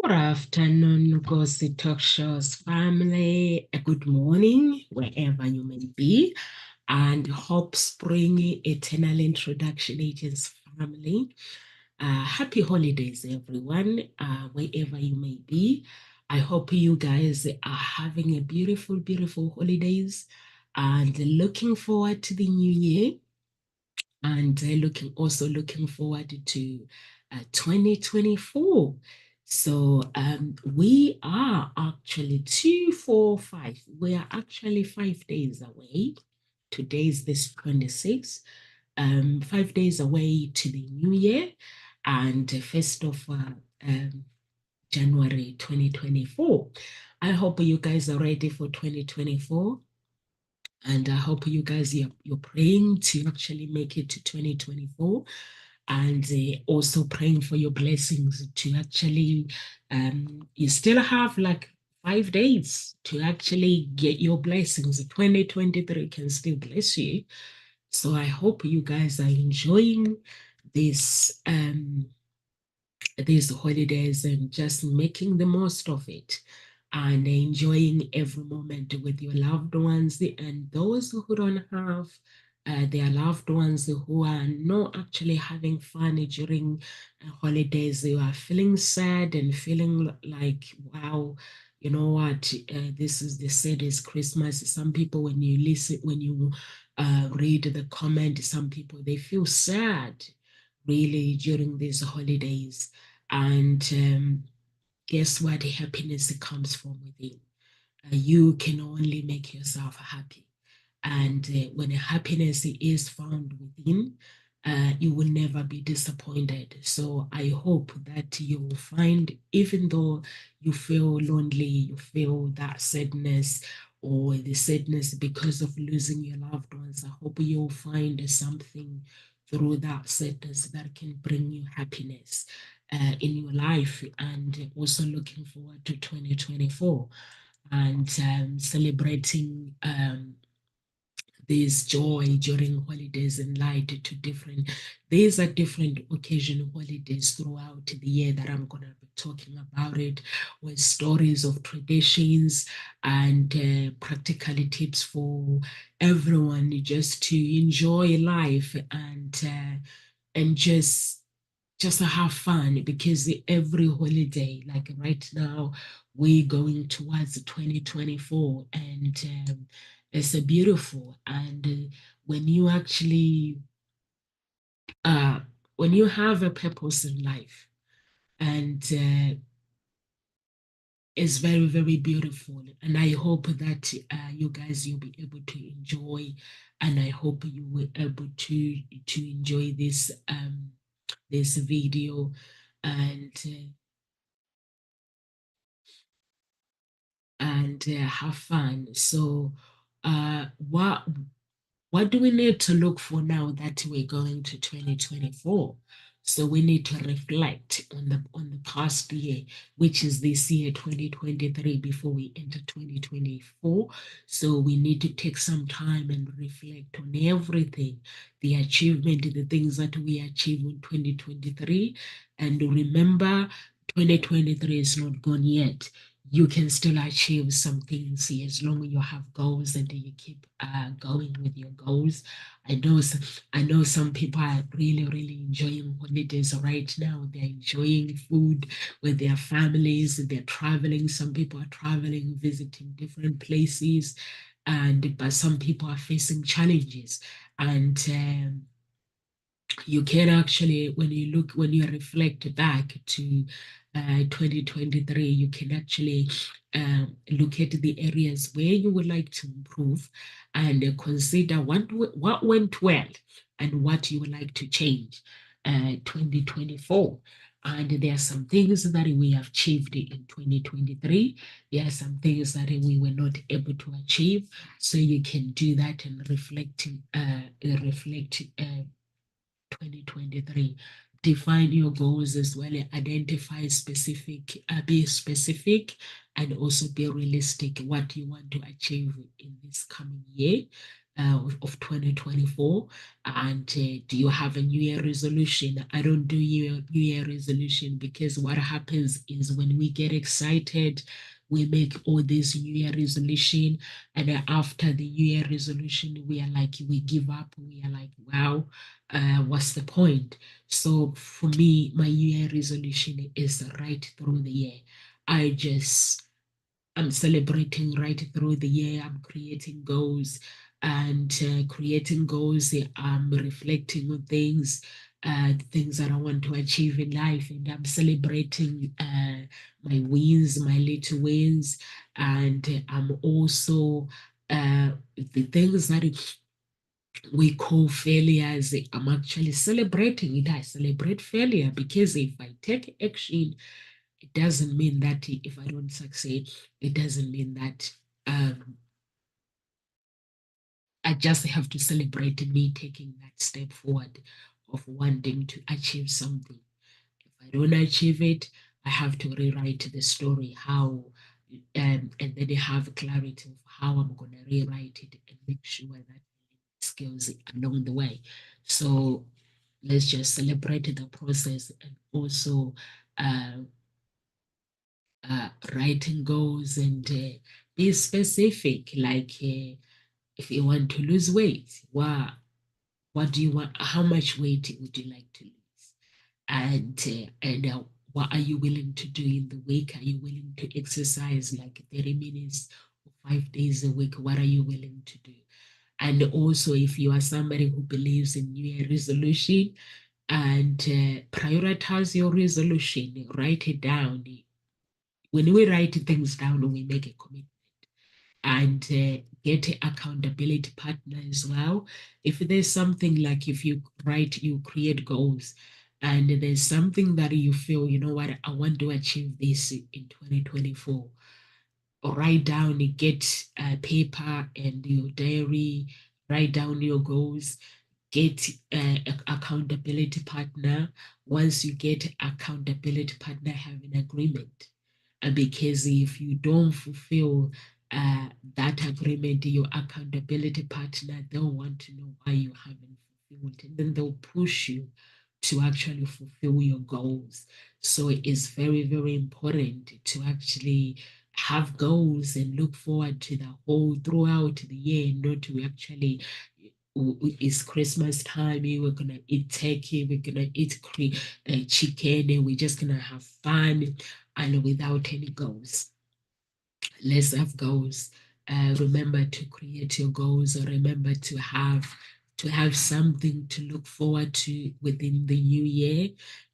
Good afternoon, Lugosi Talk Shows family. A good morning, wherever you may be, and Hope Spring Eternal Introduction Agents family. Happy holidays, everyone, wherever you may be. I hope you guys are having a beautiful, beautiful holidays and looking forward to the new year and looking forward to 2024. So we are actually 245. We are actually 5 days away. Today's this 26th. 5 days away to the new year and 1st of January 2024. I hope you guys are ready for 2024. And I hope you guys, you're praying to actually make it to 2024 and also praying for your blessings to actually, you still have like 5 days to actually get your blessings. 2023 can still bless you. So I hope you guys are enjoying this these holidays and just making the most of it and enjoying every moment with your loved ones and those who don't have their loved ones who are not actually having fun during holidays. They are feeling sad and feeling like, wow, you know what, this is the saddest Christmas. Some people, when you listen, when you read the comment, some people, they feel sad really during these holidays. And guess what? Happiness comes from within. You can only make yourself happy. And when happiness is found within, you will never be disappointed. So I hope that you will find, even though you feel lonely, you feel that sadness or the sadness because of losing your loved ones, I hope you'll find something through that sadness that can bring you happiness in your life, and also looking forward to 2024 and celebrating this joy during holidays and light to different, these are different occasion holidays throughout the year that I'm going to be talking about it, with stories of traditions and practical tips for everyone just to enjoy life and just to have fun, because every holiday, like right now, we're going towards 2024 and it's a beautiful. And when you actually, uh, when you have a purpose in life and it's very, very beautiful. And I hope that you guys, you'll be able to enjoy, and I hope you were able to enjoy this video and have fun. So, what do we need to look for now that we're going to 2024? So we need to reflect on the past year, which is this year 2023, before we enter 2024. So we need to take some time and reflect on everything, the achievement, the things that we achieved in 2023. And remember, 2023 is not gone yet. You can still achieve some things as long as you have goals and you keep going with your goals. I know some people are really, really enjoying holidays right now. They're enjoying food with their families. They're traveling. Some people are traveling, visiting different places, but some people are facing challenges. And you can actually, when you reflect back to 2023, you can actually look at the areas where you would like to improve and consider what went well and what you would like to change 2024. And there are some things that we have achieved in 2023. There are some things that we were not able to achieve. So you can do that and reflect 2023. Define your goals as well, identify specific, be specific, and also be realistic what you want to achieve in this coming year. of 2024? And do you have a New Year resolution? I don't do New Year resolution because what happens is when we get excited, we make all this New Year resolution, and then after the New Year resolution, we are like, we give up. We are like, wow, what's the point? So for me, my New Year resolution is right through the year. I just I'm celebrating right through the year. I'm creating goals and creating goals. I'm reflecting on things that I want to achieve in life, and I'm celebrating my wins, my little wins, and I'm also the things that we call failures. I'm actually celebrating it. I celebrate failure because if I take action, it doesn't mean that if I don't succeed, it doesn't mean that I just have to celebrate me taking that step forward of wanting to achieve something. If I don't achieve it, I have to rewrite the story, how, and then I have clarity of how I'm going to rewrite it and make sure that skills along the way. So let's just celebrate the process and also uh, writing goals and be specific. Like if you want to lose weight, what do you want? How much weight would you like to lose? And what are you willing to do in the week? Are you willing to exercise like 30 minutes or 5 days a week? What are you willing to do? And also, if you are somebody who believes in New Year resolution, and prioritize your resolution, write it down. When we write things down, we make a commitment and get an accountability partner as well. If there's something like if you write, you create goals, and there's something that you feel, you know what, I want to achieve this in 2024, write down, get paper and your diary, write down your goals, get accountability partner. Once you get accountability partner, have an agreement. And because if you don't fulfill that agreement, your accountability partner, they'll want to know why you haven't fulfilled, and then they'll push you to actually fulfill your goals. So it's very, very important to actually have goals and look forward to the whole throughout the year, not to actually it's Christmas time. We're gonna eat turkey. We're gonna eat chicken, and we're just gonna have fun, and without any goals. Let's have goals. Remember to create your goals, or remember to have something to look forward to within the new year.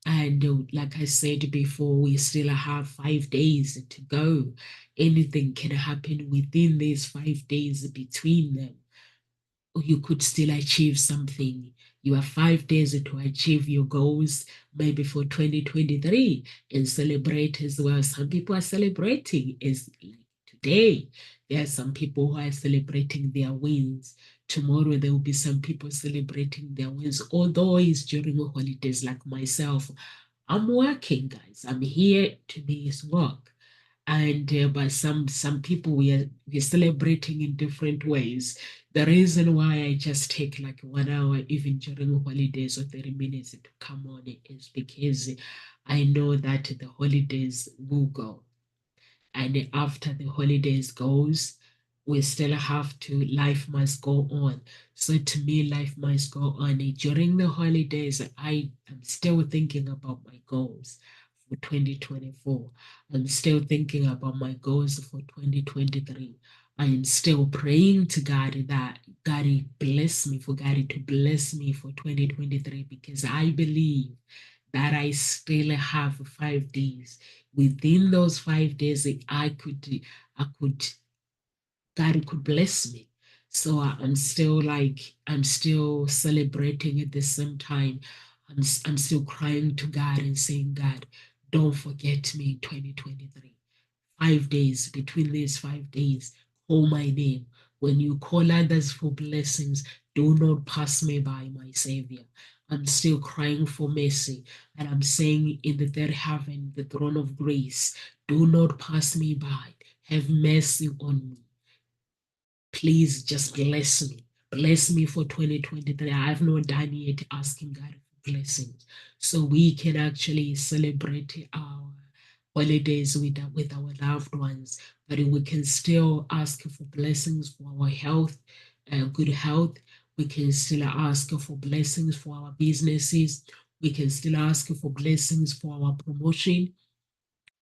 And like I said before, we still have 5 days to go. Anything can happen within these 5 days between them. You could still achieve something. You have 5 days to achieve your goals, maybe for 2023, and celebrate as well. Some people are celebrating is today. There are some people who are celebrating their wins. Tomorrow there will be some people celebrating their wins. Although it's during the holidays, like myself, I'm working, guys. I'm here to do this work. And but some people we're celebrating in different ways. The reason why I just take like 1 hour even during holidays or 30 minutes to come on is because I know that the holidays will go, and after the holidays goes, we still have to, life must go on. So to me, life must go on. During the holidays, I am still thinking about my goals for 2024. I'm still thinking about my goals for 2023. I am still praying to God that God bless me, for God to bless me for 2023, because I believe that I still have 5 days. Within those 5 days, I could, God could bless me. So I'm still celebrating at the same time. I'm still crying to God and saying, God, don't forget me in 2023. 5 days, between these 5 days, call my name. When you call others for blessings, do not pass me by, my Savior. I'm still crying for mercy, and I'm saying in the third heaven, the throne of grace, do not pass me by. Have mercy on me. Please just bless me. bless me for 2023. I have not done yet asking God for blessings. So we can actually celebrate our holidays with our loved ones, but we can still ask for blessings for our health, good health. We can still ask for blessings for our businesses. We can still ask for blessings for our promotion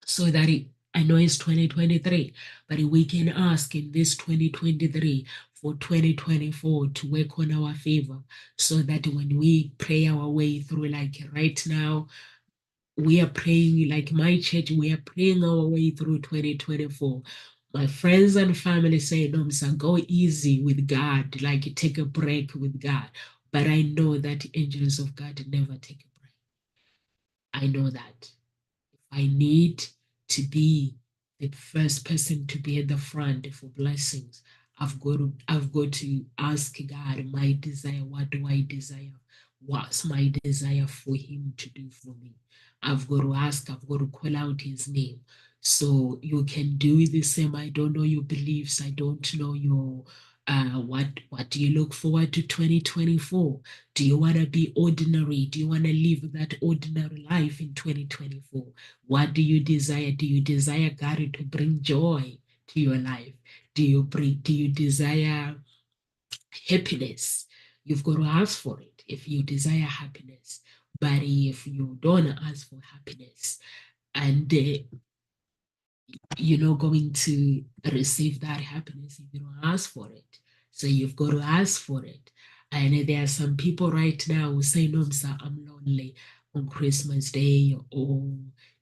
so that I know it's 2023, but we can ask in this 2023 for 2024 to work on our favor so that when we pray our way through, like right now, we are praying, like my church, we are praying our way through 2024. My friends and family say, no, Msa, go easy with God, like take a break with God. But I know that angels of God never take a break. I know that. I need to be the first person to be at the front for blessings. I've got to ask God my desire. What do I desire? What's my desire for him to do for me? I've got to ask, I've got to call out his name. So you can do the same. I don't know your beliefs. I don't know your what do you look forward to 2024? Do you want to be ordinary? Do you want to live that ordinary life in 2024? What do you desire? Do you desire God to bring joy to your life? Do you desire happiness? You've got to ask for it if you desire happiness. But if you don't ask for happiness and you're not going to receive that happiness if you don't ask for it. So you've got to ask for it. And there are some people right now who say, no, sir, I'm lonely on Christmas Day or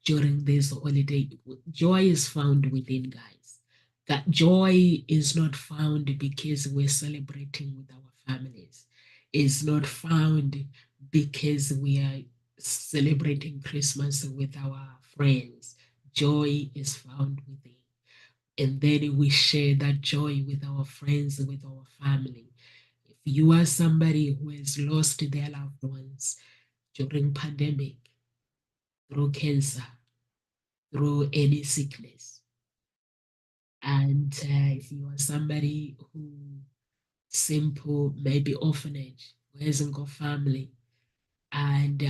during this holiday. Joy is found within, guys. That joy is not found because we're celebrating with our families. It's not found because we are celebrating Christmas with our friends. Joy is found within. And then we share that joy with our friends, with our family. If you are somebody who has lost their loved ones during pandemic, through cancer, through any sickness, and if you are somebody who simple, maybe orphanage, who hasn't got family, and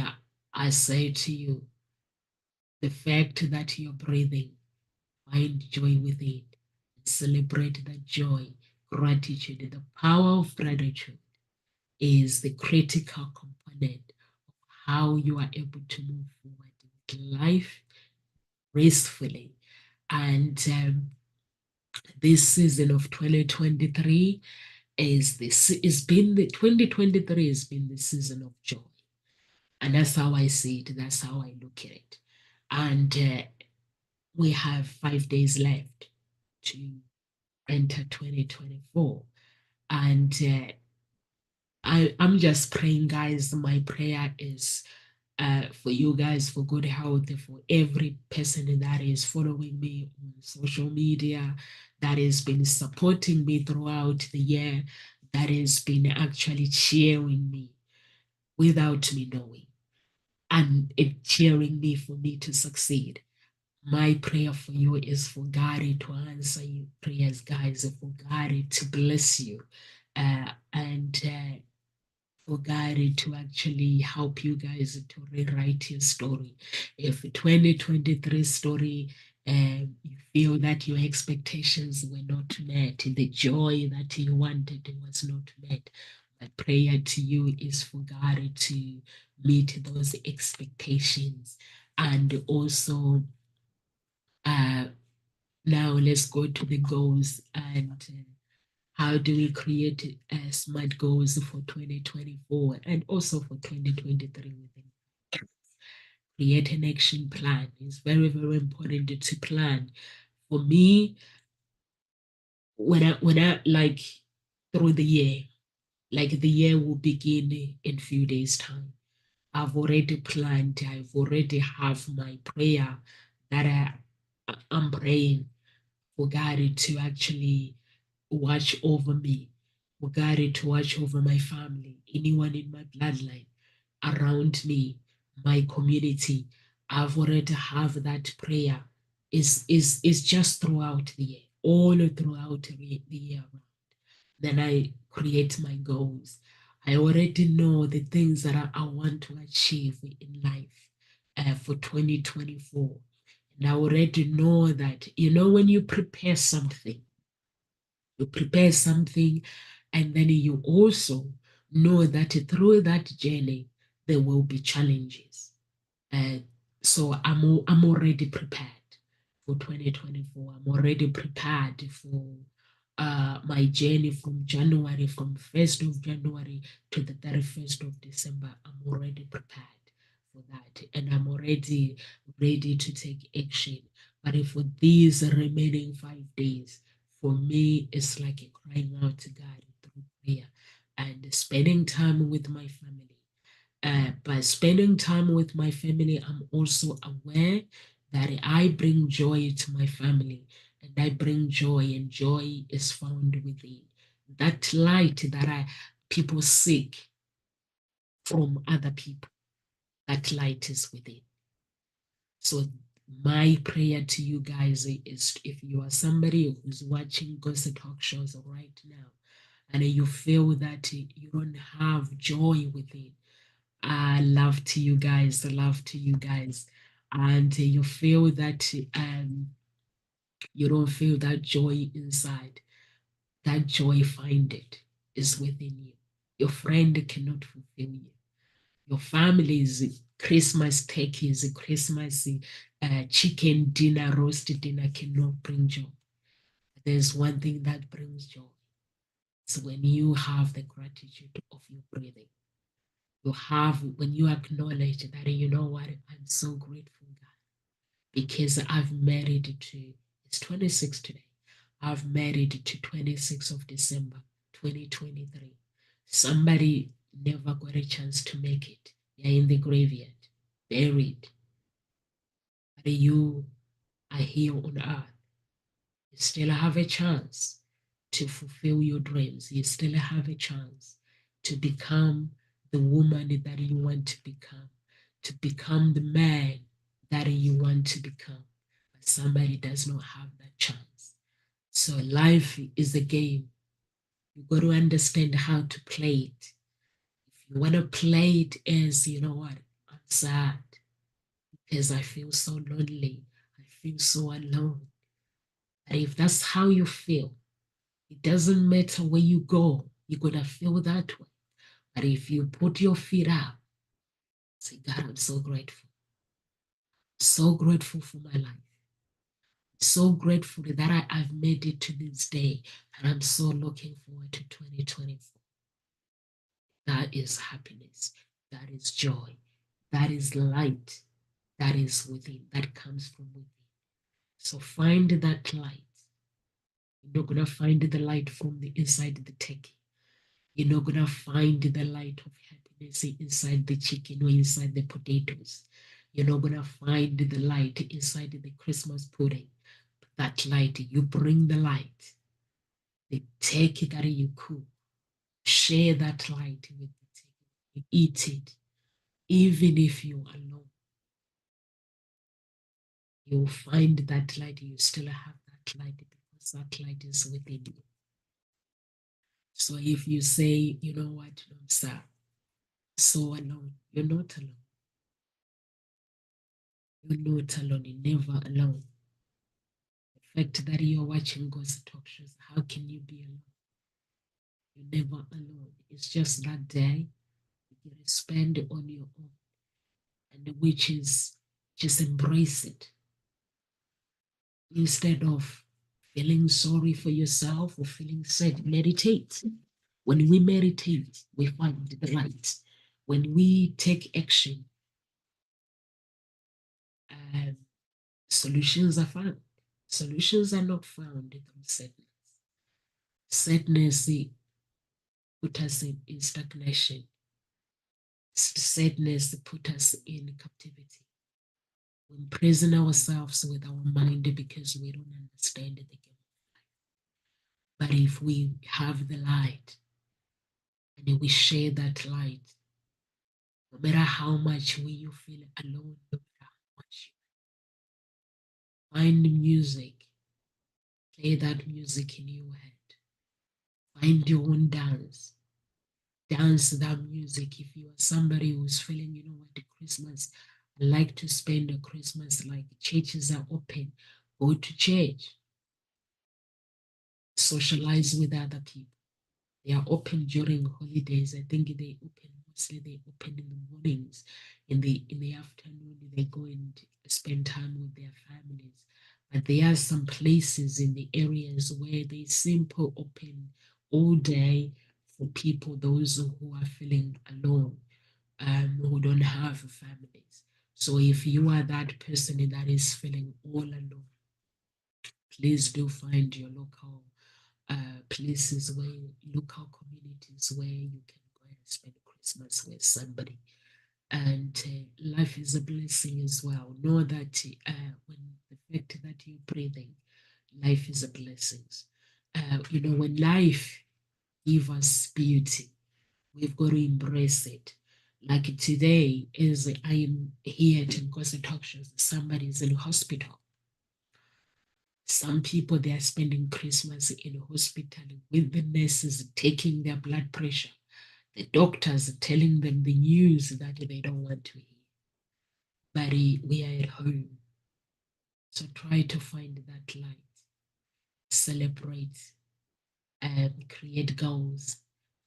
I say to you, the fact that you're breathing, find joy within. Celebrate that joy, gratitude. The power of gratitude is the critical component of how you are able to move forward with life gracefully. And this season of 2023 is been the 2023 has been the season of joy. And that's how I see it. That's how I look at it. And we have 5 days left to enter 2024. And I'm just praying, guys. My prayer is for you guys for good health, for every person that is following me on social media, that has been supporting me throughout the year, that has been actually cheering me without me knowing, and it cheering me for me to succeed. My prayer for you is for God to answer your prayers, guys, for God to bless you, and for God to actually help you guys to rewrite your story. If 2023 story, you feel that your expectations were not met, the joy that you wanted was not met, my prayer to you is for God to meet those expectations. And also, uh, now let's go to the goals and how do we create smart goals for 2024 and also for 2023 within. Create an action plan. It's very, very important to plan. For me, when I like through the year, like the year will begin in few days' time. I've already planned, I've already have my prayer that I'm praying for God to actually watch over me, for God to watch over my family, anyone in my bloodline, around me, my community. I've already have that prayer. Is just throughout the year, all throughout the year. Then I create my goals. I already know the things that I want to achieve in life for 2024. And I already know that, when you prepare something, and then you also know that through that journey, there will be challenges. Uh, so I'm already prepared for 2024. I'm already prepared for my journey from 1st of January to the 31st of December. I'm already prepared for that, and I'm already ready to take action. But for these remaining 5 days, for me, it's like a crying out to God through prayer and spending time with my family. By spending time with my family, I'm also aware that I bring joy to my family, and I bring joy, and joy is found within. That light that people seek from other people, that light is within. So my prayer to you guys is, if you are somebody who's watching Gossip Talk shows right now, and you feel that you don't have joy within, I love to you guys. I love to you guys. And you feel that you don't feel that joy inside. That joy, find it, is within you. Your friend cannot fulfill you. Your family's Christmas turkeys, Christmas chicken dinner, roast dinner cannot bring joy. There's one thing that brings joy. It's when you have the gratitude of your breathing. You have, when you acknowledge that, you know what, I'm so grateful, God, because I've made it to, it's 26 today. I've made it to 26th of December, 2023. Somebody never got a chance to make it. They're in the graveyard, buried. But you are here on earth. You still have a chance to fulfill your dreams. You still have a chance to become the woman that you want to become the man that you want to become. But somebody does not have that chance. So life is a game. You got to understand how to play it. If you want to play it as, you know what, I'm sad because I feel so lonely. I feel so alone. And if that's how you feel, it doesn't matter where you go, you're going to feel that way. But if you put your feet up, say, God, I'm so grateful. So grateful for my life. So grateful that I've made it to this day. And I'm so looking forward to 2024. That is happiness. That is joy. That is light. That is within. That comes from within. So find that light. You're not going to find the light from the inside the turkey. You're not going to find the light of happiness inside the chicken or inside the potatoes. You're not going to find the light inside the Christmas pudding. That light, you bring the light. The turkey that you cook, share that light with the turkey. You eat it. Even if you're alone, you'll find that light. You still have that light because that light is within you. So if you say, you know what, no, sir, so alone, you're not alone. You're not alone. You're never alone. The fact that you're watching God's talk shows, how can you be alone? You're never alone. It's just that day you can spend on your own, and which is just embrace it instead of feeling sorry for yourself or feeling sad. Meditate. When we meditate, we find the light. When we take action, um, solutions are found. Solutions are not found through sadness. Sadness put us in stagnation. Sadness put us in captivity. We imprison ourselves with our mind because we don't understand the game of life. But if we have the light and we share that light, no matter how much you feel alone, no matter how much you find music, play that music in your head. Find your own dance. Dance that music. If you are somebody who's feeling, you know what, the Christmas, I like to spend the Christmas like churches are open, go to church, socialize with other people. They are open during holidays. I think they open mostly they open in the mornings. In the afternoon they go and spend time with their families. But there are some places in the areas where they simple open all day for people, those who are feeling alone, who don't have families. So if you are that person that is feeling all alone, please do find your local places where local communities where you can go and spend Christmas with somebody. And life is a blessing as well. Know that when the fact that you're breathing, life is a blessing. When life gives us beauty, we've got to embrace it. Like today, as I am here at Ngozi Talk Shows, somebody is in hospital. Some people, they are spending Christmas in a hospital with the nurses taking their blood pressure, the doctors telling them the news that they don't want to hear. But we are at home. So try to find that light, celebrate, and create goals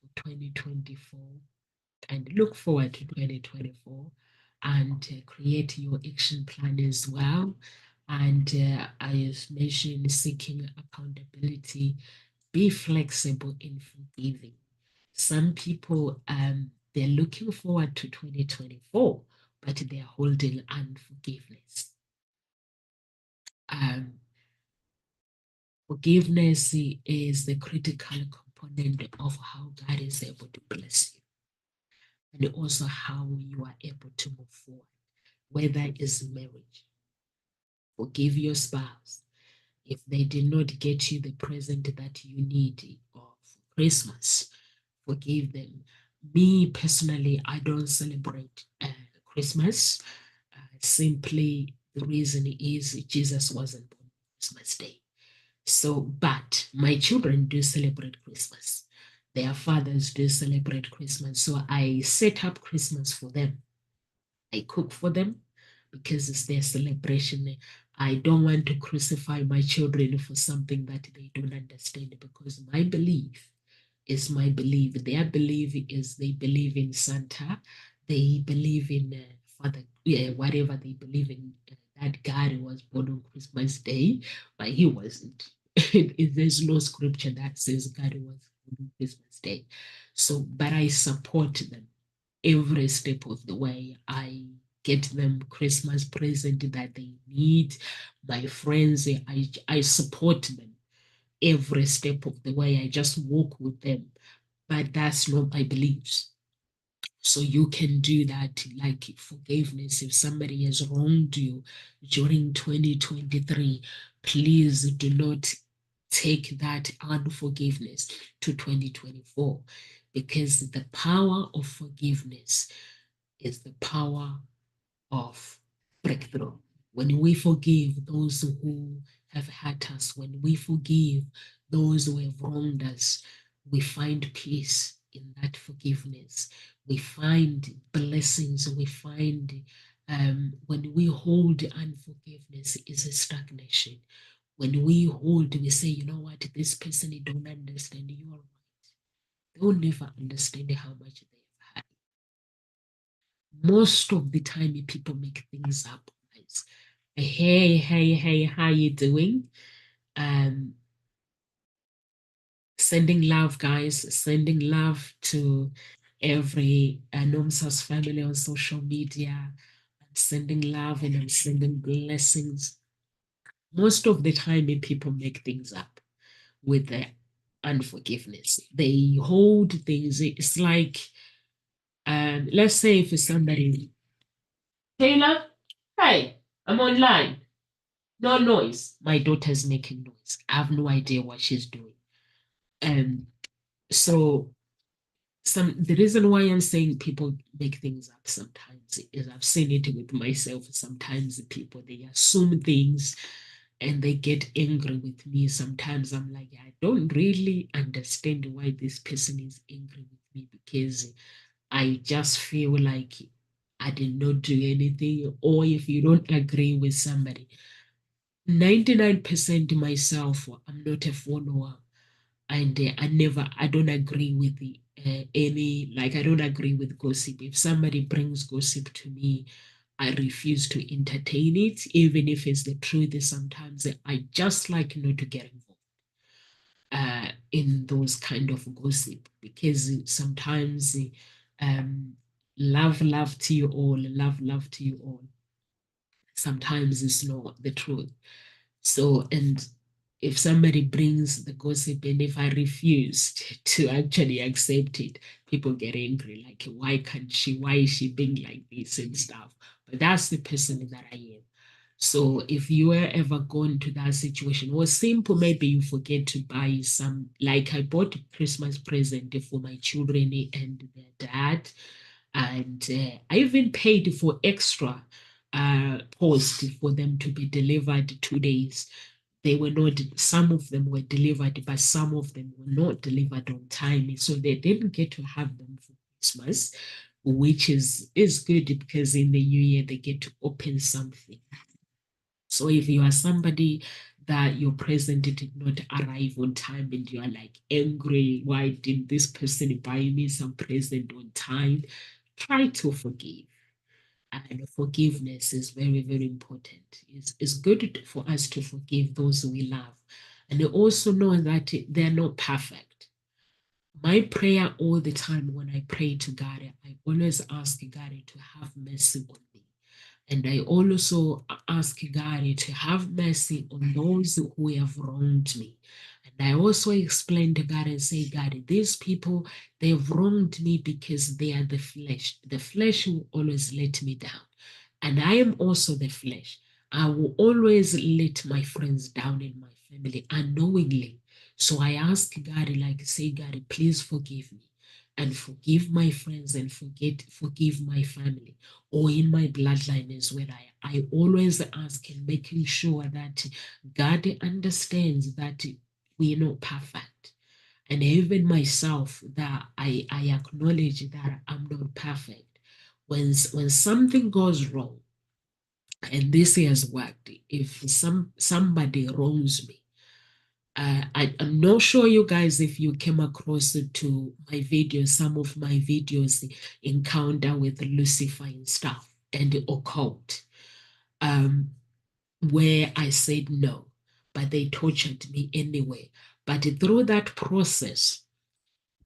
for 2024, and look forward to 2024, and create your action plan as well. And I mentioned seeking accountability. Be flexible in forgiving. Some people, they're looking forward to 2024, but they're holding unforgiveness. Um, Forgiveness is the critical component of how God is able to bless you, and also how you are able to move forward, whether it's marriage. Forgive your spouse if they did not get you the present that you need or for Christmas. Forgive them. Me personally, I don't celebrate Christmas. Simply, the reason is Jesus wasn't born on Christmas Day. So, but my children do celebrate Christmas. Their fathers do celebrate Christmas. So I set up Christmas for them. I cook for them because it's their celebration. I don't want to crucify my children for something that they don't understand, because my belief is my belief. Their belief is they believe in Santa. They believe in Father, yeah, whatever they believe in, that God was born on Christmas Day, but he wasn't. There's no scripture that says God was born on Christmas Day. So, but I support them every step of the way. I get them Christmas present that they need. My friends, I support them every step of the way. I just walk with them. But that's not my beliefs. So you can do that, like forgiveness. If somebody has wronged you during 2023, please do not take that unforgiveness to 2024, because the power of forgiveness is the power of breakthrough. When we forgive those who have hurt us, when we forgive those who have wronged us, we find peace in that forgiveness. We find blessings. We find when we hold unforgiveness is a stagnation. When we hold, we say, you know what, this person they don't understand. You are right. They'll never understand how much they have had. Most of the time people make things up, guys. Hey, how you doing? um Sending love, guys, sending love to every Nomsa's family on social media. I'm sending love and I'm sending blessings. Most of the time people make things up with their unforgiveness. They hold things. It's like, let's say if somebody, Taylor, hey, I'm online. No noise. My daughter's making noise. I have no idea what she's doing. Um, so the reason why I'm saying people make things up sometimes is I've seen it with myself. Sometimes people they assume things and they get angry with me. Sometimes I'm like, I don't really understand why this person is angry with me, because I just feel like I did not do anything. Or if you don't agree with somebody, 99% myself, I'm not a follower. And I don't agree with I don't agree with gossip. If somebody brings gossip to me, I refuse to entertain it, even if it's the truth. Sometimes I just like not to get involved in those kind of gossip, because sometimes um, love to you all, love to you all. Sometimes it's not the truth. So, and if somebody brings the gossip and if I refuse to actually accept it, people get angry. Like, why can't she? Why is she being like this and stuff? But that's the person that I am. So if you were ever gone to that situation, or simple, maybe you forget to buy some, like I bought a Christmas present for my children and their dad, and I even paid for extra post for them to be delivered 2 days. They were not, some of them were delivered, but some of them were not delivered on time. So they didn't get to have them for Christmas, which is good, because in the new year they get to open something. So if you are somebody that your present did not arrive on time and you are like angry, why did this person buy me some present on time? Try to forgive. And forgiveness is very, very important. It's good for us to forgive those we love. And also know that they're not perfect. My prayer all the time when I pray to God, I always ask God to have mercy on me. And I also ask God to have mercy on those who have wronged me. And I also explain to God and say, God, these people, they've wronged me because they are the flesh. The flesh will always let me down. And I am also the flesh. I will always let my friends down in my family unknowingly. So I ask God, like, say, God, please forgive me and forgive my friends and forgive my family, or in my bloodline as well. I always ask and making sure that God understands that we're not perfect. And even myself, that I acknowledge that I'm not perfect. When something goes wrong, and this has worked, if somebody wrongs me, I'm not sure you guys if you came across it to my videos, some of my videos, encounter with Lucifer and stuff and the occult, um, where I said no, but they tortured me anyway. But through that process,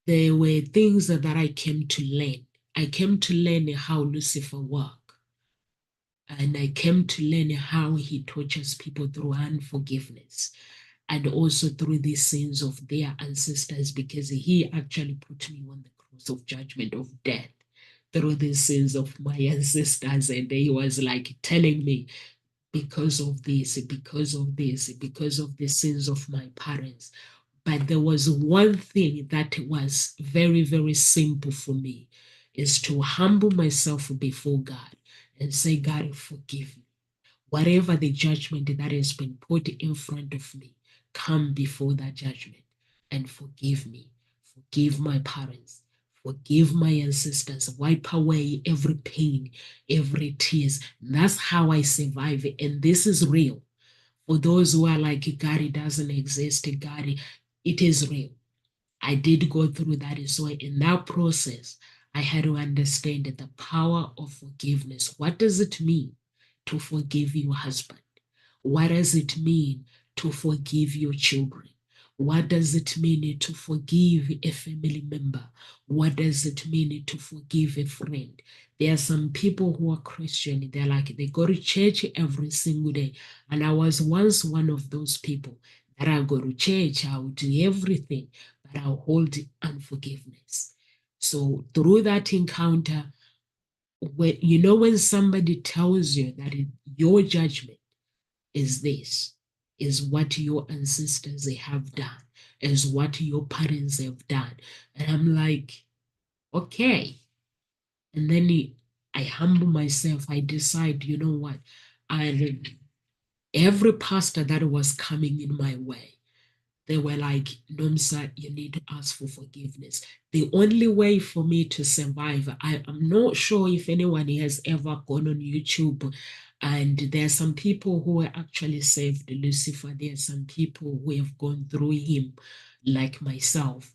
there were things that I came to learn. I came to learn how Lucifer works. And I came to learn how he tortures people through unforgiveness and also through the sins of their ancestors, because he actually put me on the cross of judgment of death through the sins of my ancestors. And he was like telling me, because of this, because of this, because of the sins of my parents. But there was one thing that was very, very simple for me, is to humble myself before God and say, God, forgive me. Whatever the judgment that has been put in front of me, come before that judgment and forgive me. Forgive my parents. Forgive my ancestors. Wipe away every pain, every tears. That's how I survive it. And this is real. For those who are like, God, it doesn't exist, God, it is real. I did go through that. So in that process, I had to understand the power of forgiveness. What does it mean to forgive your husband? What does it mean to forgive your children? What does it mean to forgive a family member? What does it mean to forgive a friend? There are some people who are Christian. They're like, they go to church every single day. And I was once one of those people that I go to church, I will do everything, but I'll hold unforgiveness. So through that encounter, when somebody tells you that your judgment is this, is what your ancestors have done, is what your parents have done. And I'm like, okay. And then I humble myself. I decide, you know what? I Every pastor that was coming in my way, they were like, Nomsa, you need to ask for forgiveness. The only way for me to survive, I'm not sure if anyone has ever gone on YouTube, and there are some people who are actually saved Lucifer. There are some people who have gone through him, like myself.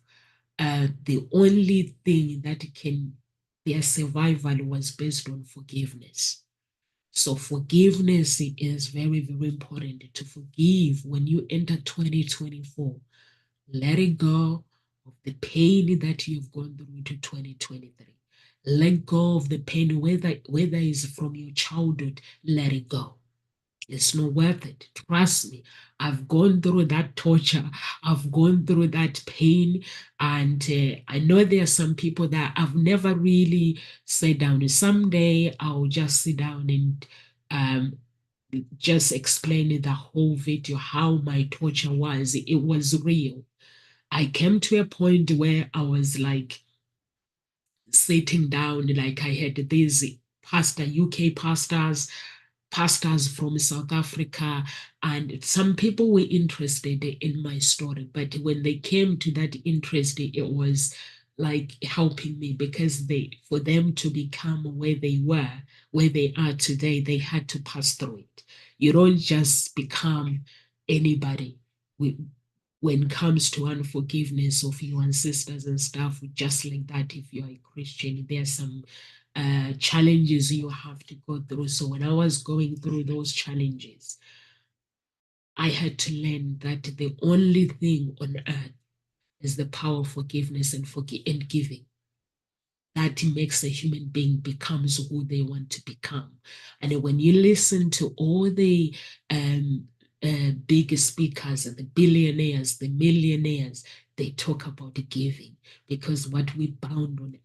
The only thing that can, their survival was based on forgiveness. So forgiveness is very, very important to forgive when you enter 2024. Let it go of the pain that you've gone through into 2023. Let go of the pain, whether it's from your childhood, let it go. It's not worth it. Trust me. I've gone through that torture. I've gone through that pain. And I know there are some people that I've never really sat down. Someday I'll just sit down and um, just explain the whole video, how my torture was. It was real. I came to a point where I was like sitting down, like I had these UK pastors from South Africa, and some people were interested in my story. But when they came to that interest, it was like helping me, because for them to become where they were, where they are today, they had to pass through it. You don't just become anybody. When it comes to unforgiveness of your ancestors and stuff, just like that, if you're a Christian, there's some challenges you have to go through. So when I was going through those challenges, I had to learn that the only thing on earth is the power of forgiveness and giving. That makes a human being becomes who they want to become. And when you listen to all the big speakers, the billionaires, the millionaires, they talk about giving, because what we bound on earth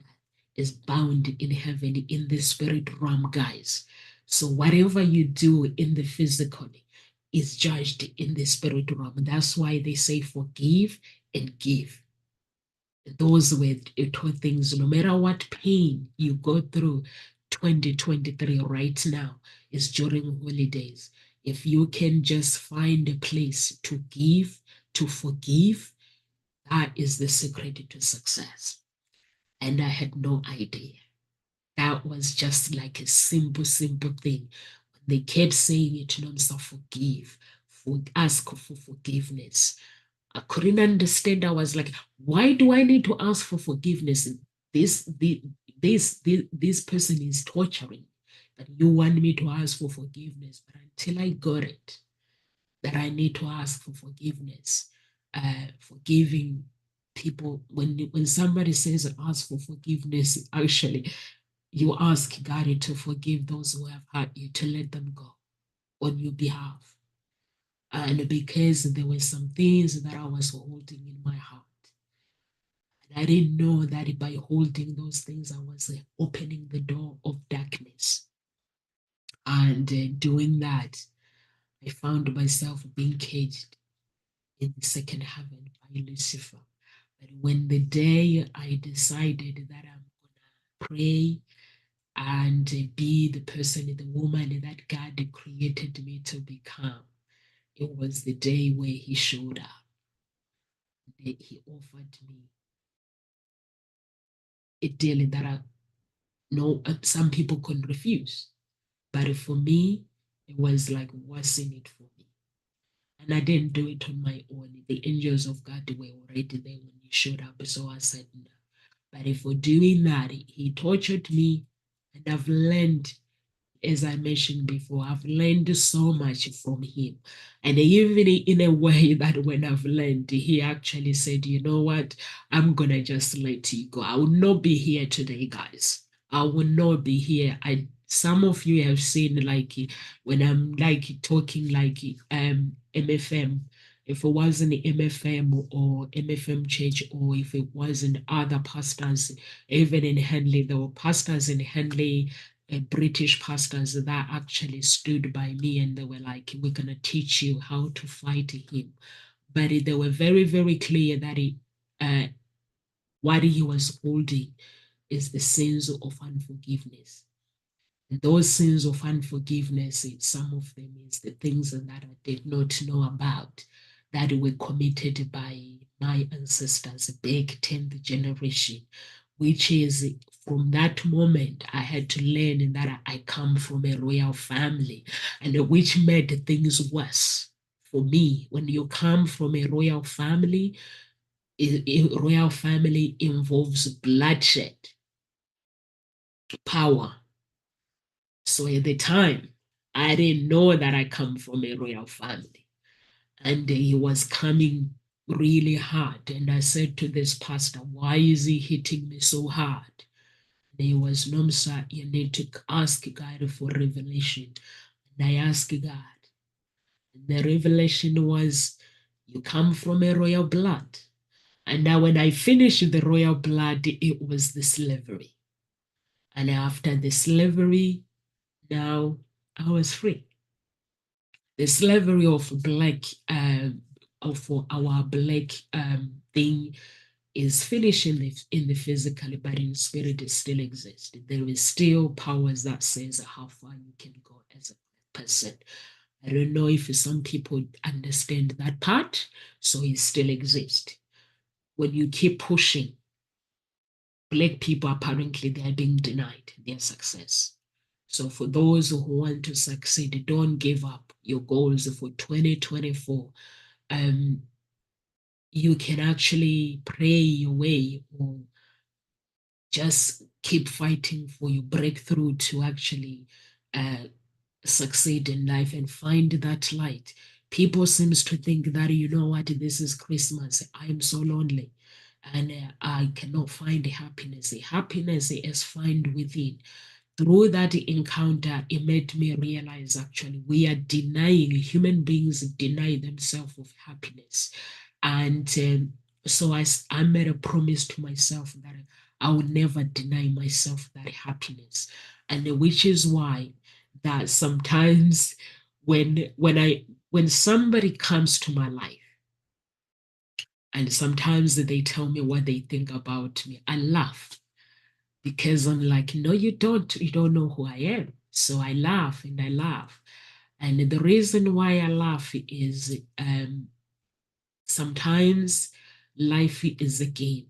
is bound in heaven, in the spirit realm, guys. So whatever you do in the physical is judged in the spirit realm. That's why they say forgive and give. Those were two things. No matter what pain you go through, 2023 right now is during holidays. If you can just find a place to give, to forgive, that is the secret to success. And I had no idea. That was just like a simple, simple thing. When they kept saying it, you know, so forgive, ask for forgiveness. I couldn't understand. I was like, why do I need to ask for forgiveness? This this person is torturing, but you want me to ask for forgiveness. But until I got it, that I need to ask for forgiveness, forgiving people. When somebody says ask for forgiveness, actually, you ask God to forgive those who have hurt you, to let them go on your behalf. And because there were some things that I was holding in my heart. And I didn't know that by holding those things, I was opening the door of darkness. And doing that, I found myself being caged in the second heaven by Lucifer. But when the day I decided that I'm going to pray and be the person, the woman that God created me to become, it was the day where He showed up. He offered me a deal that no, some people couldn't refuse. But for me, it was like, what's in it for me? And I didn't do it on my own. The angels of God were already there when He showed up. So I said no. But for doing that, He tortured me. And I've learned, as I mentioned before, I've learned so much from him. And even in a way that when I've learned, he actually said, you know what, I'm going to just let you go. I will not be here today, guys. I will not be here. Some of you have seen like when I'm like talking like MFM, if it wasn't MFM or MFM church, or if it wasn't other pastors, even in Henley, there were pastors in Henley, British pastors that actually stood by me, and they were like, we're going to teach you how to fight him. But they were very, very clear that what he was holding is the sins of unforgiveness. Those sins of unforgiveness, some of them is the things that I did not know about that were committed by my ancestors back 10th generation, which is from that moment I had to learn that I come from a royal family, and which made things worse for me. When you come from a royal family, a royal family involves bloodshed, power. So at the time, I didn't know that I come from a royal family. And he was coming really hard. And I said to this pastor, why is he hitting me so hard? And he was, no, sir, you need to ask God for revelation. And I asked God. And the revelation was, you come from a royal blood. And now when I finished the royal blood, it was the slavery. And after the slavery, now I was free. The slavery of black, of our black thing is finished in the physical, but in spirit it still exists. There is still powers that says how far you can go as a person. I don't know if some people understand that part, so it still exists. When you keep pushing, black people apparently they are being denied their success. So for those who want to succeed, don't give up your goals for 2024. You can actually pray your way or just keep fighting for your breakthrough to actually succeed in life and find that light. People seems to think that, you know what, this is Christmas. I am so lonely and I cannot find happiness. The happiness is found within. Through that encounter, it made me realize actually we are denying, human beings deny themselves of happiness. And so I made a promise to myself that I would never deny myself that happiness. And which is why that sometimes when somebody comes to my life and sometimes they tell me what they think about me, I laugh because I'm like, no, you don't know who I am. So I laugh and I laugh. And the reason why I laugh is sometimes life is a game.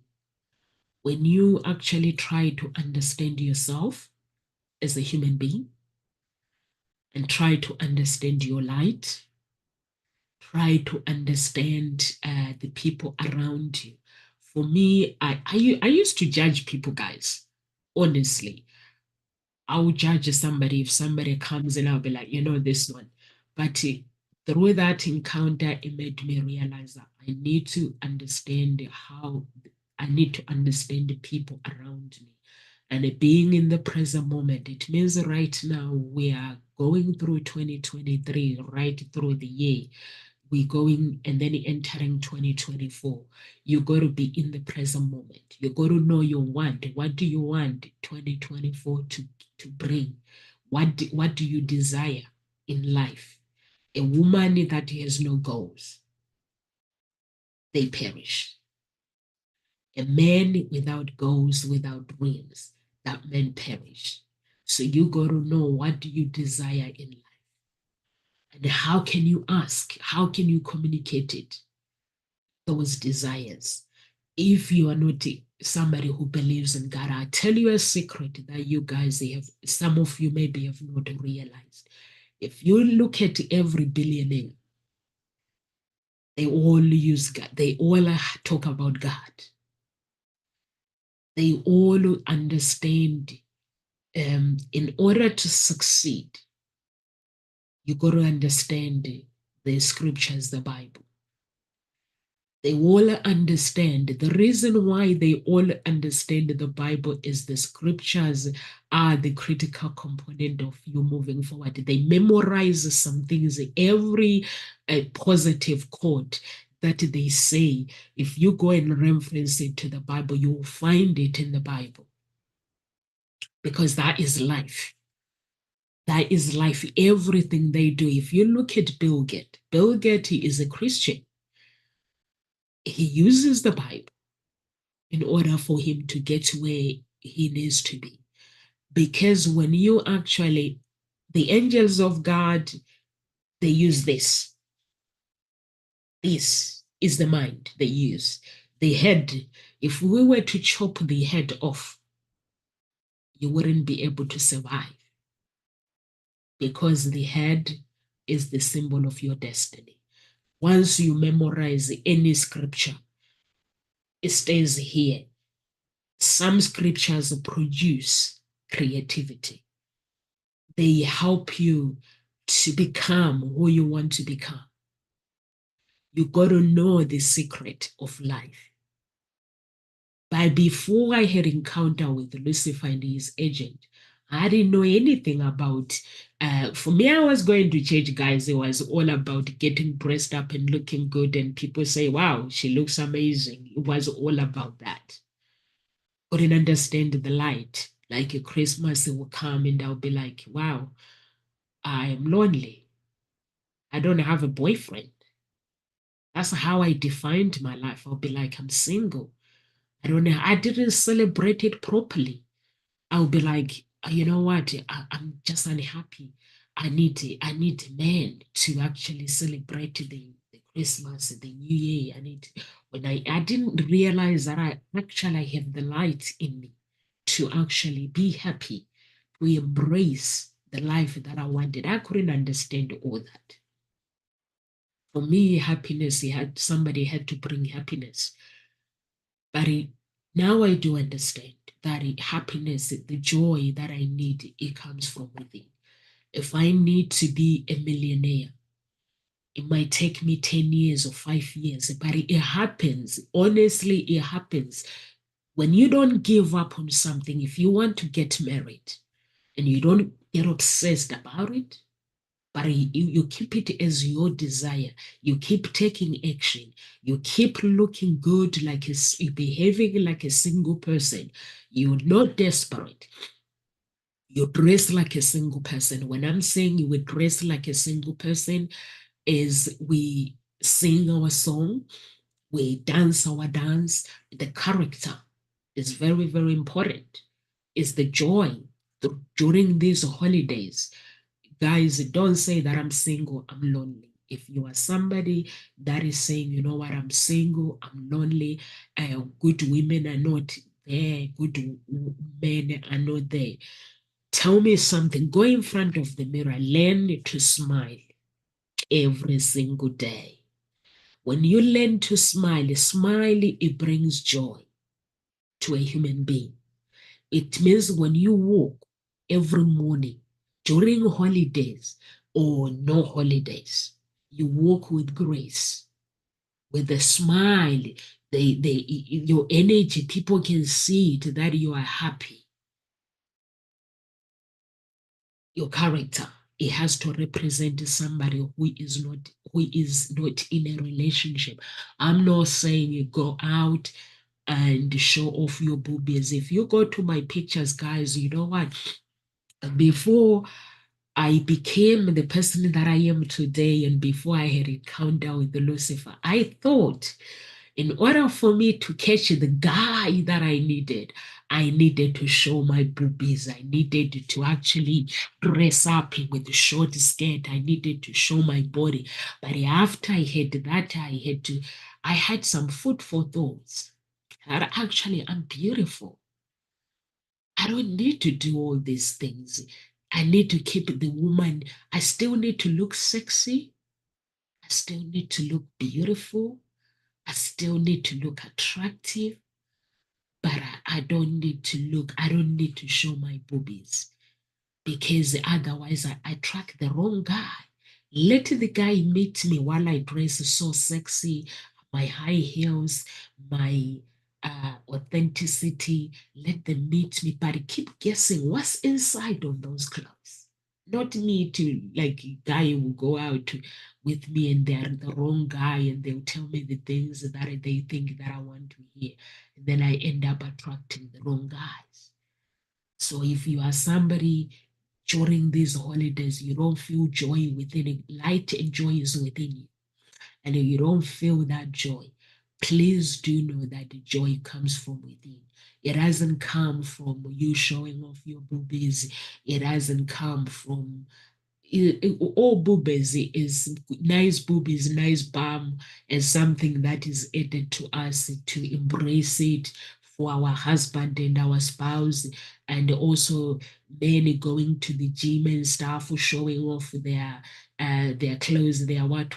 When you actually try to understand yourself as a human being and try to understand your light, try to understand the people around you. For me, I used to judge people, guys, honestly. I would judge somebody if somebody comes and I'll be like, you know, this one. But through that encounter, it made me realize that I need to understand I need to understand the people around me. And being in the present moment, it means right now we are going through 2023, right through the year we going and then entering 2024. You got to be in the present moment. You got to know your want. What do you want 2024 to bring? What do you desire in life? A woman that has no goals, they perish. A man without goals, without dreams, that man perish. So you got to know what do you desire in life. And how can you ask? How can you communicate it? Those desires. If you are not somebody who believes in God, I tell you a secret that you guys have, some of you maybe have not realized. If you look at every billionaire, they all use God. They all talk about God. They all understand in order to succeed, you got to understand the scriptures, the Bible. They all understand. The reason why they all understand the Bible is the scriptures are the critical component of you moving forward. They memorize some things, every positive quote that they say. If you go and reference it to the Bible, you will find it in the Bible because that is life. That is life. Everything they do. If you look at Bill Gates, he is a Christian. He uses the Bible in order for him to get where he needs to be. Because when you actually, the angels of God, they use this. This is the mind they use. The head, if we were to chop the head off, you wouldn't be able to survive because the head is the symbol of your destiny. Once you memorize any scripture, it stays here. Some scriptures produce creativity. They help you to become who you want to become. You got to know the secret of life. But before I had encounter with Lucifer and his agent, I didn't know anything about. For me, I was going to church, guys. It was all about getting dressed up and looking good, and people say, "Wow, she looks amazing." It was all about that. Couldn't understand the light. Like a Christmas, it will come, and I'll be like, "Wow, I am lonely. I don't have a boyfriend." That's how I defined my life. I'll be like, "I'm single. I don't know. I didn't celebrate it properly." I'll be like, you know what? I'm just unhappy. I need men to actually celebrate the Christmas, the New Year. When I didn't realize that I actually have the light in me to actually be happy, to embrace the life that I wanted. I couldn't understand all that. For me, happiness, somebody had to bring happiness. But now I do understand that happiness, the joy that I need, it comes from within. If I need to be a millionaire, it might take me 10 years or 5 years, but it happens. Honestly, it happens. When you don't give up on something, if you want to get married and you don't get obsessed about it, but you keep it as your desire. You keep taking action. You keep looking good, like behaving like a single person. You're not desperate. You dress like a single person. When I'm saying you would dress like a single person, is we sing our song, we dance our dance. The character is very, very important. It's the joy during these holidays. Guys, don't say that I'm single, I'm lonely. If you are somebody that is saying, you know what, I'm single, I'm lonely, good women are not there, good men are not there. Tell me something. Go in front of the mirror, learn to smile every single day. When you learn to smile, it brings joy to a human being. It means when you walk every morning during holidays or no holidays, you walk with grace, with a smile. Your energy, people can see it that you are happy. Your character, it has to represent somebody who is not in a relationship. I'm not saying you go out and show off your boobies. If you go to my pictures, guys, you know what? Before I became the person that I am today, and before I had encounter with Lucifer, I thought in order for me to catch the guy that I needed to show my boobies. I needed to actually dress up with a short skirt. I needed to show my body. But after I had that, I had some food for thoughts. That actually, I'm beautiful. I don't need to do all these things. I need to keep the woman. I still need to look sexy. I still need to look beautiful. I still need to look attractive, but I don't need to I don't need to show my boobies because otherwise I attract the wrong guy. Let the guy meet me while I dress so sexy, my high heels, my authenticity. Let them meet me, but keep guessing what's inside of those clothes. Not me to like a guy will go out with me and they're the wrong guy and they'll tell me the things that they think that I want to hear. And then I end up attracting the wrong guys. So if you are somebody during these holidays, you don't feel joy within it, light and joy is within you, and you don't feel that joy, please do know that the joy comes from within. It hasn't come from you showing off your boobies. It hasn't come from all boobies is nice boobies, nice bum, and something that is added to us to embrace it for our husband and our spouse, and also men going to the gym and stuff, showing off their clothes, their what.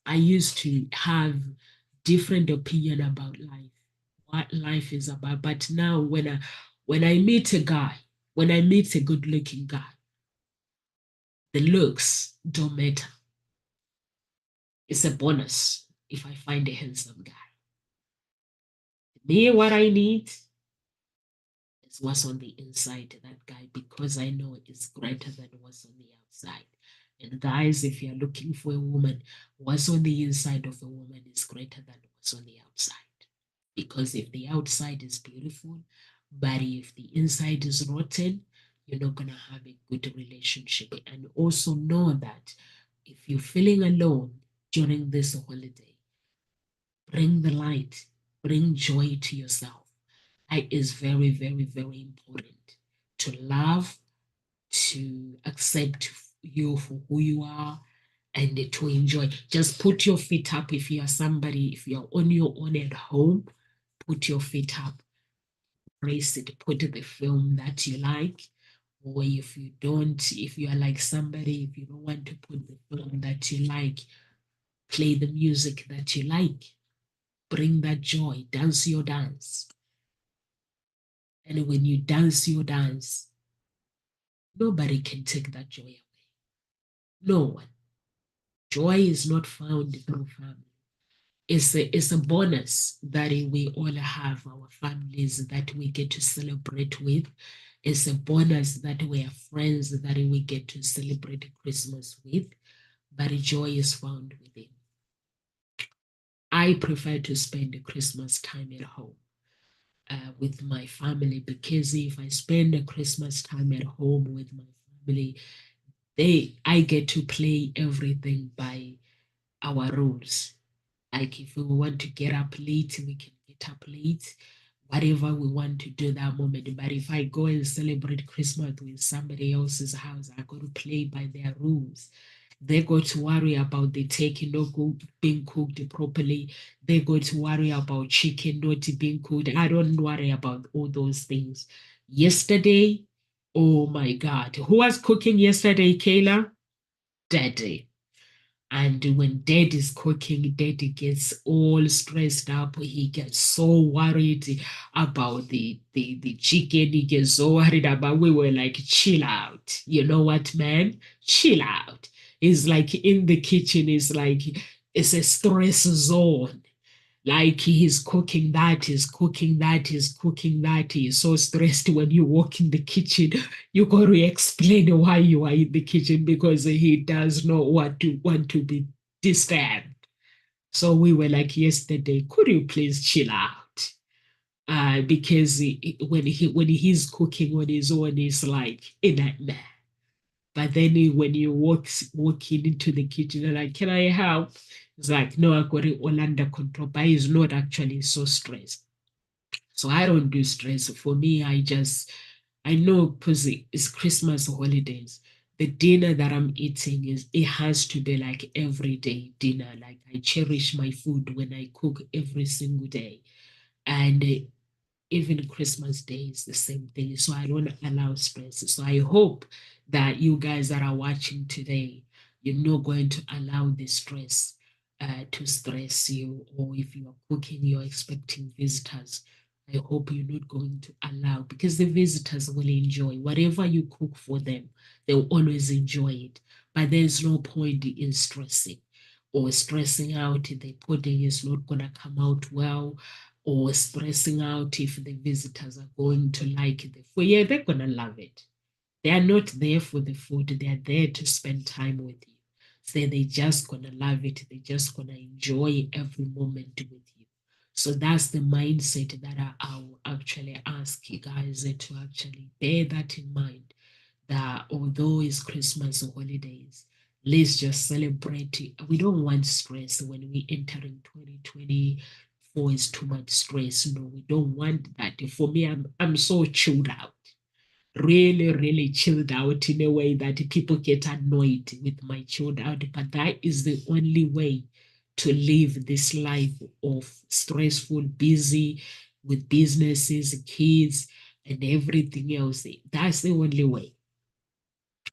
I used to have different opinion about life, what life is about. But now when I meet a guy, when I meet a good looking guy, the looks don't matter. It's a bonus if I find a handsome guy. Me, what I need is what's on the inside of that guy because I know it's greater than what's on the outside. And guys, if you're looking for a woman, what's on the inside of a woman is greater than what's on the outside. Because if the outside is beautiful, but if the inside is rotten, you're not going to have a good relationship. And also know that if you're feeling alone during this holiday, bring the light, bring joy to yourself. It is very, very, very important to love, to accept you for who you are, and to enjoy. Just put your feet up if you are somebody, if you're on your own at home, put your feet up, embrace it, put the film that you like. Or if you don't, if you are like somebody, if you don't want to put the film that you like, play the music that you like. Bring that joy, dance your dance. And when you dance your dance, nobody can take that joy away. No one. Joy is not found through family. It's a bonus that we all have our families that we get to celebrate with. It's a bonus that we have friends that we get to celebrate Christmas with. But joy is found within. I prefer to spend the Christmas time at home. With my family, because if I spend the Christmas time at home with my family, I get to play everything by our rules. Like if we want to get up late, we can get up late. Whatever we want to do that moment. But if I go and celebrate Christmas with somebody else's house, I got to play by their rules. They got to worry about the turkey not being cooked properly. They got to worry about chicken not being cooked. I don't worry about all those things. Yesterday, oh my God, who was cooking yesterday, Kayla? Daddy. And when dad is cooking, daddy gets all stressed up. He gets so worried about the chicken. He gets so worried about, we were like, chill out. You know what, man? Chill out. It's like in the kitchen, it's a stress zone. Like he's cooking that, he's cooking that, he's cooking that. He's so stressed when you walk in the kitchen. You got to explain why you are in the kitchen because he does not want to be disturbed. So we were like yesterday, could you please chill out? Because when he's cooking on his own, it's like a nightmare. But then when you walking into the kitchen, you're like, can I help? It's like, no, I got it all under control. But he's not actually so stressed. So I don't do stress. For me, I know because it's Christmas holidays. The dinner that I'm eating it has to be like everyday dinner. Like I cherish my food when I cook every single day. And even Christmas Day is the same thing. So I don't allow stress. So I hope that you guys that are watching today, you're not going to allow the stress to stress you. Or if you are cooking, you're expecting visitors. I hope you're not going to allow because the visitors will enjoy whatever you cook for them. They'll always enjoy it. But there's no point in stressing or stressing out. The pudding is not going to come out well or stressing out if the visitors are going to like the food. Yeah, they're going to love it. They are not there for the food, they are there to spend time with you. So they're just going to love it. They're just going to enjoy every moment with you. So that's the mindset that I'll actually ask you guys to actually bear that in mind that although it's Christmas or holidays, let's just celebrate it. We don't want stress when we enter in 2025 2024 is too much stress. No, we don't want that. For me, I'm so chilled out, really, really chilled out in a way that people get annoyed with my chilled out. But that is the only way to live this life of stressful, busy with businesses, kids, and everything else. That's the only way.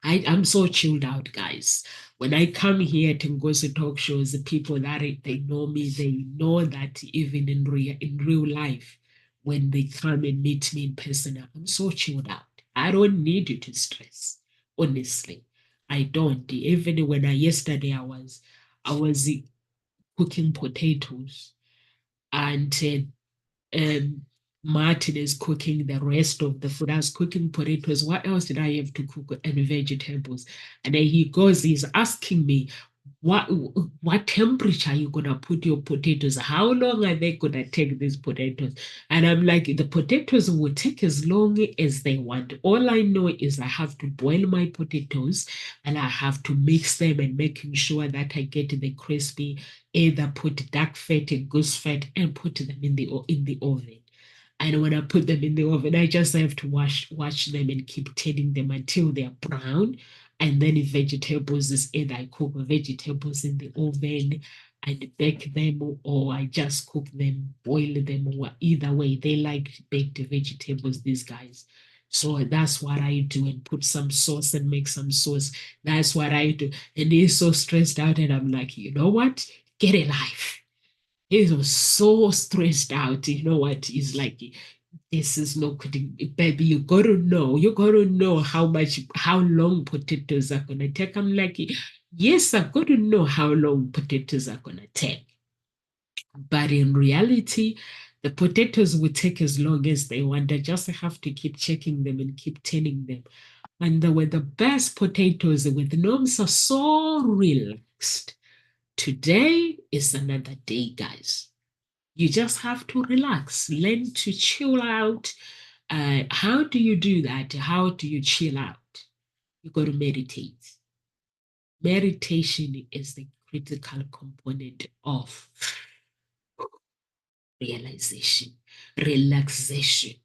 I'm so chilled out, guys. When I come here to Ngozi talk shows, the people that they know me, they know that even in real life, when they come and meet me in person, I'm so chilled out. I don't need you to stress. Honestly, I don't. Even when yesterday I was cooking potatoes, and um, Martin is cooking the rest of the food. I was cooking potatoes. What else did I have to cook? And vegetables. And then he goes, he's asking me, what temperature are you gonna put your potatoes? How long are they gonna take these potatoes? And I'm like, the potatoes will take as long as they want. All I know is I have to boil my potatoes and I have to mix them and making sure that I get the crispy, either put duck fat and goose fat and put them in the oven. And when I put them in the oven, I just have to wash them and keep turning them until they are brown. And then if vegetables is either I cook vegetables in the oven and bake them, or I just cook them, boil them, or either way. They like baked vegetables, these guys. So that's what I do, and put some sauce and make some sauce. That's what I do. And he's so stressed out, and I'm like, you know what? Get a life. He was so stressed out. You know what? He's like, this is not good. Baby, you gotta know how long potatoes are gonna take. I'm like, yes, I've got to know how long potatoes are gonna take. But in reality, the potatoes will take as long as they want. I just have to keep checking them and keep turning them. And they were the best potatoes with norms are so relaxed. Today is another day, guys. You just have to relax, learn to chill out. How do you do that? How do you chill out? You got to meditate. Meditation is the critical component of realization, relaxation.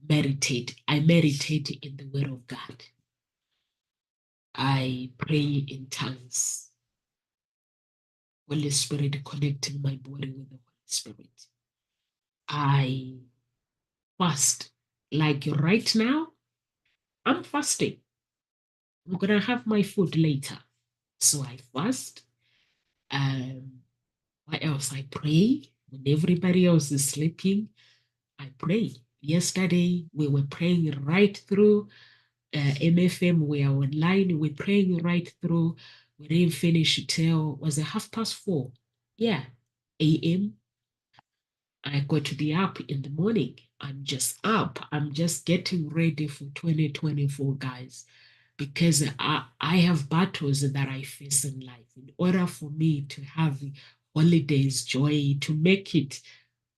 Meditate. I meditate in the Word of God. I pray in tongues. Holy Spirit connecting my body with the Holy Spirit. I fast. Like right now, I'm fasting. I'm gonna have my food later. So I fast. What else? I pray. When everybody else is sleeping, I pray. Yesterday we were praying right through MFM. We are online. We're praying right through. We didn't finish till was it 4:30? Yeah, a.m. I got to be up in the morning. I'm just up. I'm just getting ready for 2024, guys, because I have battles that I face in life. In order for me to have holidays, joy, to make it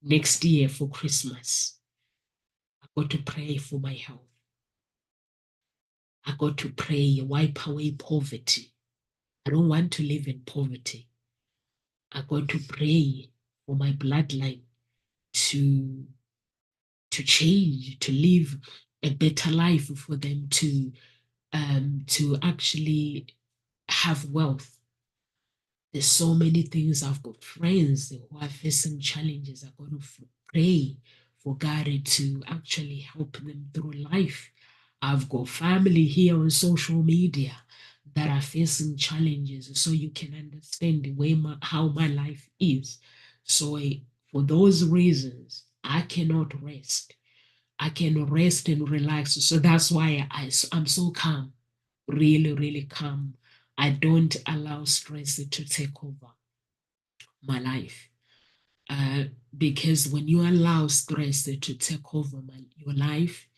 next year for Christmas, I got to pray for my health. I got to pray, wipe away poverty. I don't want to live in poverty. I got to pray for my bloodline to change, to live a better life for them to actually have wealth. There's so many things. I've got friends who are facing challenges. I've got to pray for God to actually help them through life. I've got family here on social media that are facing challenges, so you can understand the way how my life is. So for those reasons, I cannot rest. I can rest and relax. So that's why I'm so calm, really, really calm. I don't allow stress to take over my life. Uh, because when you allow stress to take over your life,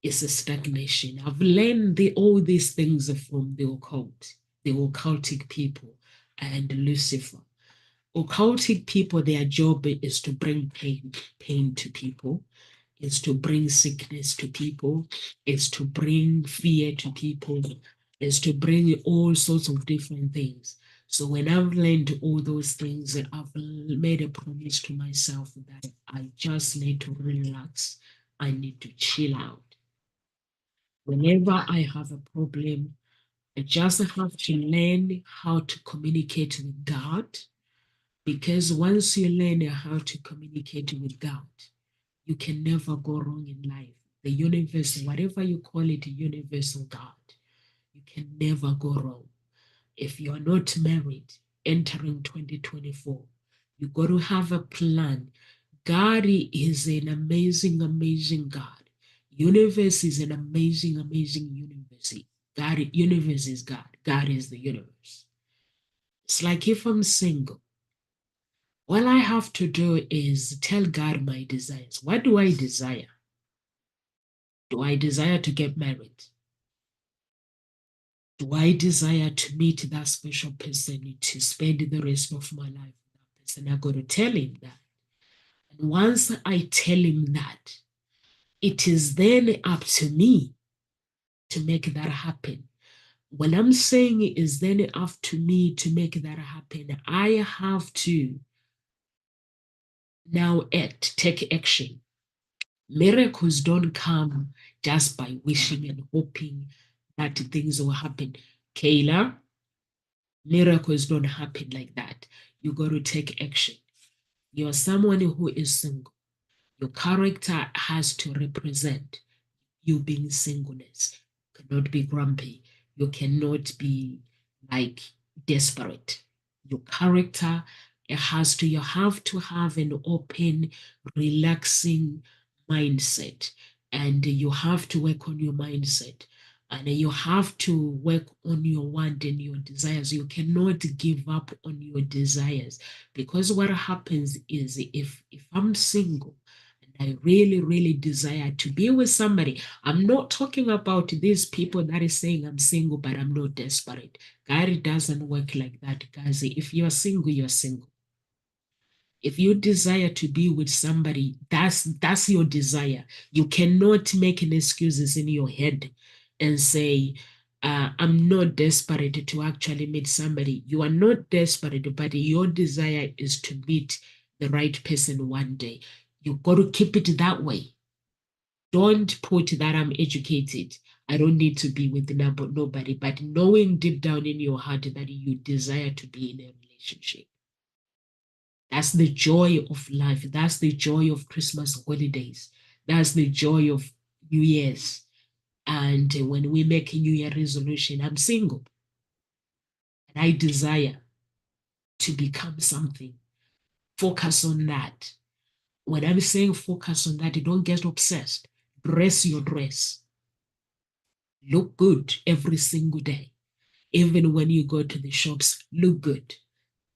it's a stagnation. I've learned all these things from the occult, the occultic people, and Lucifer. Occultic people, their job is to bring pain to people, is to bring sickness to people, is to bring fear to people, is to bring all sorts of different things. So when I've learned all those things, I've made a promise to myself that I just need to relax. I need to chill out. Whenever I have a problem, I just have to learn how to communicate with God, because once you learn how to communicate with God, you can never go wrong in life. The universe, whatever you call it, universal God, you can never go wrong. If you are not married, entering 2024, you got to have a plan. God is an amazing, amazing God. Universe is an amazing, amazing universe. Universe is God. God is the universe. It's like if I'm single, all I have to do is tell God my desires. What do I desire? Do I desire to get married? Do I desire to meet that special person to spend the rest of my life with that person? I got to tell him that. And once I tell him that, it is then up to me to make that happen. When I'm saying it is then up to me to make that happen, I have to now take action. Miracles don't come just by wishing and hoping that things will happen. Kayla, miracles don't happen like that. You got to take action. You're someone who is single. Your character has to represent you being singleness. You cannot be grumpy. You cannot be like desperate. Your character, you have to have an open, relaxing mindset. And you have to work on your mindset. And you have to work on your want and your desires. You cannot give up on your desires, because what happens is if I'm single and I really, really desire to be with somebody, I'm not talking about these people that is saying I'm single, but I'm not desperate. God doesn't work like that, guys. If you're single, you're single. If you desire to be with somebody, that's your desire. You cannot make an excuses in your head and say, I'm not desperate to actually meet somebody. You are not desperate, but your desire is to meet the right person one day. You got to keep it that way. Don't put that I'm educated. I don't need to be with nobody, but knowing deep down in your heart that you desire to be in a relationship. That's the joy of life. That's the joy of Christmas holidays. That's the joy of New Year's. And when we make a New Year resolution, I'm single and I desire to become something. Focus on that. When I'm saying focus on that, you don't get obsessed. Dress your dress. Look good every single day. Even when you go to the shops, look good.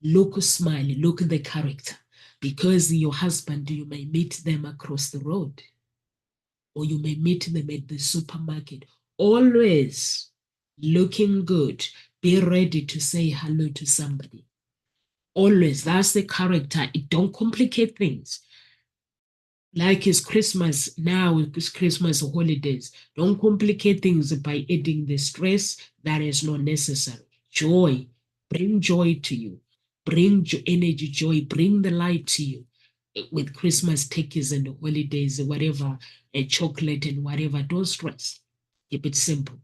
Look smiley, look the character. Because your husband, you may meet them across the road, or you may meet them at the supermarket. Always looking good. Be ready to say hello to somebody. Always. That's the character. It don't complicate things. Like it's Christmas now, it's Christmas holidays. Don't complicate things by adding the stress that is not necessary. Joy. Bring joy to you. Bring energy, joy. Bring the light to you. With Christmas turkeys and the holidays, whatever, and chocolate and whatever, don't stress. Keep it simple.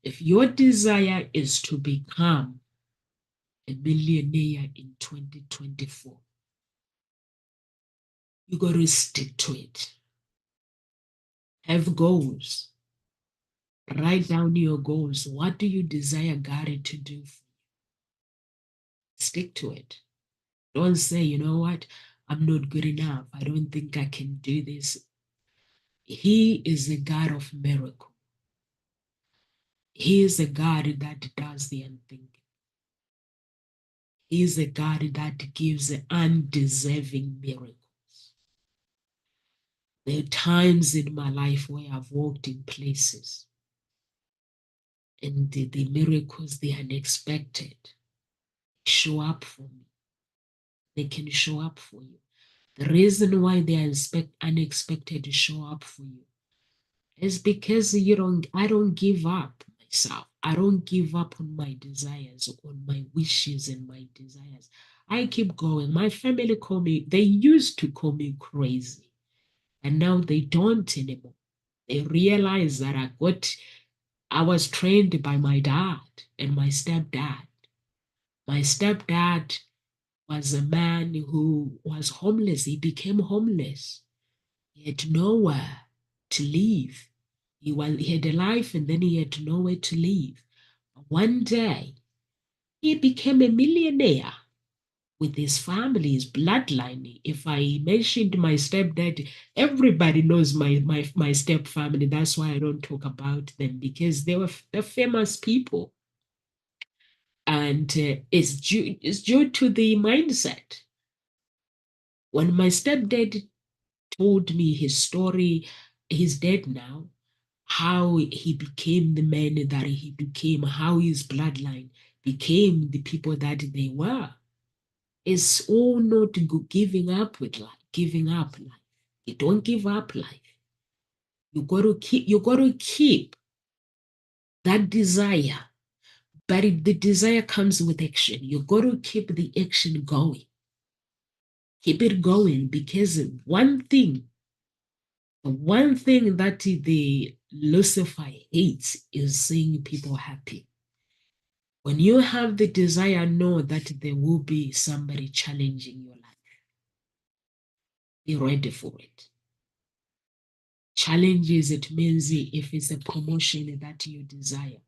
If your desire is to become a millionaire in 2024, you got to stick to it. Have goals. Write down your goals. What do you desire God to do? Stick to it. Don't say, you know what, I'm not good enough. I don't think I can do this. He is a God of miracle. He is a God that does the unthinkable. He is a God that gives undeserving miracles. There are times in my life where I've walked in places and the miracles, the unexpected, show up for me. They can show up for you. The reason why they are unexpected to show up for you is because I don't give up myself. I don't give up on my desires, on my wishes and my desires. I keep going. My family they used to call me crazy, and now they don't anymore. They realize that I was trained by my dad and my stepdad. My stepdad was a man who was homeless. He became homeless. He had nowhere to live. He had a life and then he had nowhere to live. One day, he became a millionaire with his family, his bloodline. If I mentioned my stepdad, everybody knows my step family. That's why I don't talk about them, because they're famous people. And it's due to the mindset. When my stepdad told me his story, he's dead now, how he became the man that he became, how his bloodline became the people that they were. It's all not giving up with life, giving up life. You don't give up life. You got to keep that desire. But if the desire comes with action, you got to keep the action going. Keep it going, because the one thing that the Lucifer hates is seeing people happy. When you have the desire, know that there will be somebody challenging your life. Be ready for it. Challenges, it means if it's a promotion that you desire,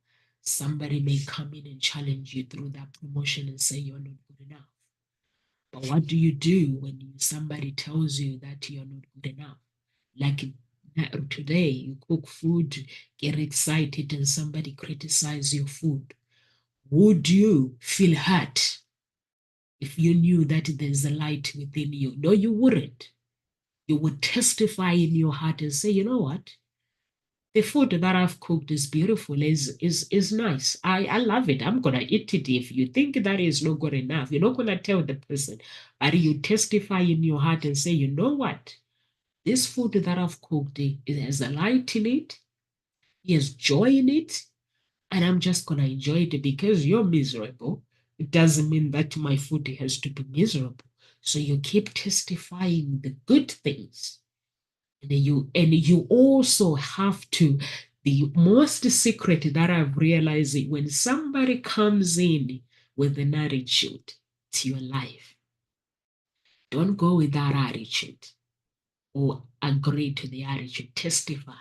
somebody may come in and challenge you through that promotion and say you're not good enough. But what do you do when somebody tells you that you're not good enough? Like today, you cook food, get excited, and somebody criticizes your food. Would you feel hurt if you knew that there's a light within you? No, you wouldn't. You would testify in your heart and say, you know what? The food that I've cooked is beautiful, is nice. I love it. I'm gonna eat it. If you think that is not good enough, you're not gonna tell the person, but you testify in your heart and say, you know what? This food that I've cooked, it has a light in it, it has joy in it, and I'm just gonna enjoy it. Because you're miserable, it doesn't mean that my food has to be miserable. So you keep testifying the good things. And you also have to, the most secret that I've realized, when somebody comes in with an attitude to your life, don't go with that attitude or agree to the attitude. Testify.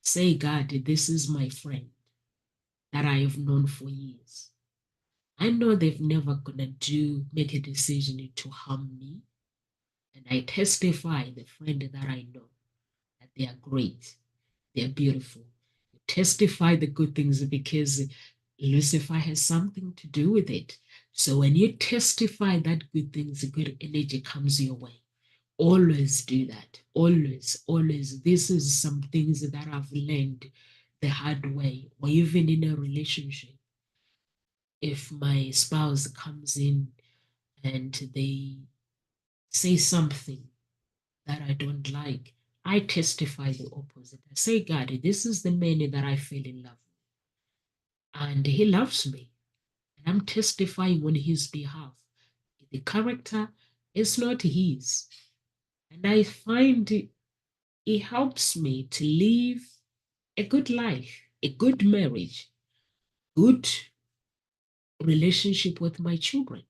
Say, God, this is my friend that I have known for years. I know they've never gonna make a decision to harm me. And I testify the friend that I know that they are great. They're beautiful. Testify the good things, because Lucifer has something to do with it. So when you testify that good things, good energy comes your way. Always do that. Always, always. This is some things that I've learned the hard way, or even in a relationship. If my spouse comes in and they say something that I don't like, I testify the opposite. I say, God, this is the man that I fell in love with, and he loves me. And I'm testifying on his behalf. The character is not his. And I find it helps me to live a good life, a good marriage, good relationship with my children,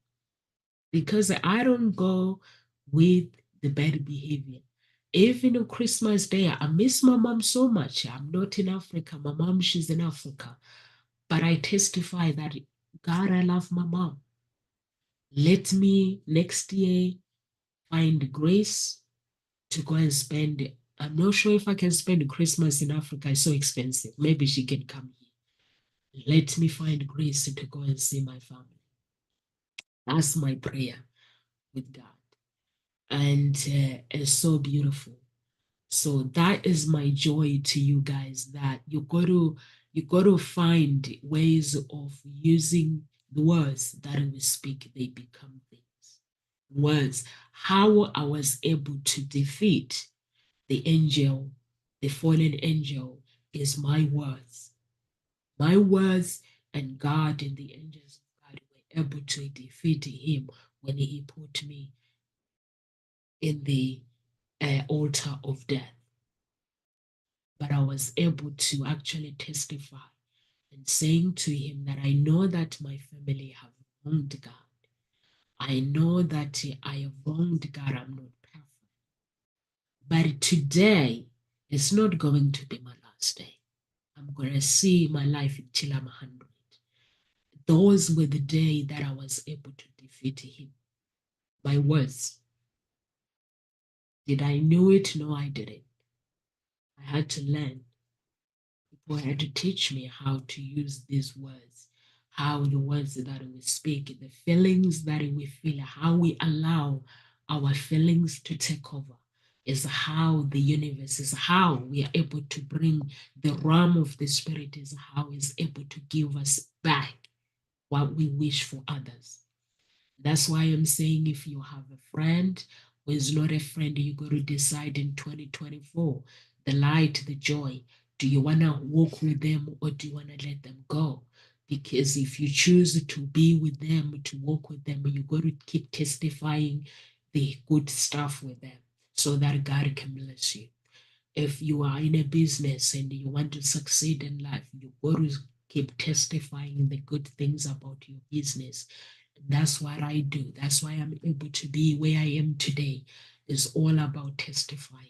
because I don't go with the bad behavior. Even on Christmas Day, I miss my mom so much. I'm not in Africa. My mom, she's in Africa. But I testify that, God, I love my mom. Let me next year find grace to go and spend. I'm not sure if I can spend Christmas in Africa. It's so expensive. Maybe she can come here. Let me find grace to go and see my family. That's my prayer with God. And it's so beautiful. So that is my joy to you guys, that you got to find ways of using the words that we speak, they become things. Words. How I was able to defeat the angel, the fallen angel, is my words. My words and God and the angels of God were able to defeat him when he put me in the altar of death. But I was able to actually testify and saying to him that I know that my family have wronged God. I know that I have wronged God. I'm not perfect. But today is not going to be my last day. I'm going to see my life until I'm 100. Those were the day that I was able to defeat him. My words. Did I know it? No, I didn't. I had to learn. People had to teach me how to use these words, how the words that we speak, the feelings that we feel, how we allow our feelings to take over is how the universe is, how we are able to bring the realm of the spirit, is how is able to give us back what we wish for others. That's why I'm saying if you have a friend who is not a friend, you got to decide in 2024 the light, the joy. Do you want to walk with them or do you want to let them go? Because if you choose to be with them, to walk with them, you got to keep testifying the good stuff with them so that God can bless you. If you are in a business and you want to succeed in life, you got to keep testifying the good things about your business. That's what I do. That's why I'm able to be where I am today. Is all about testifying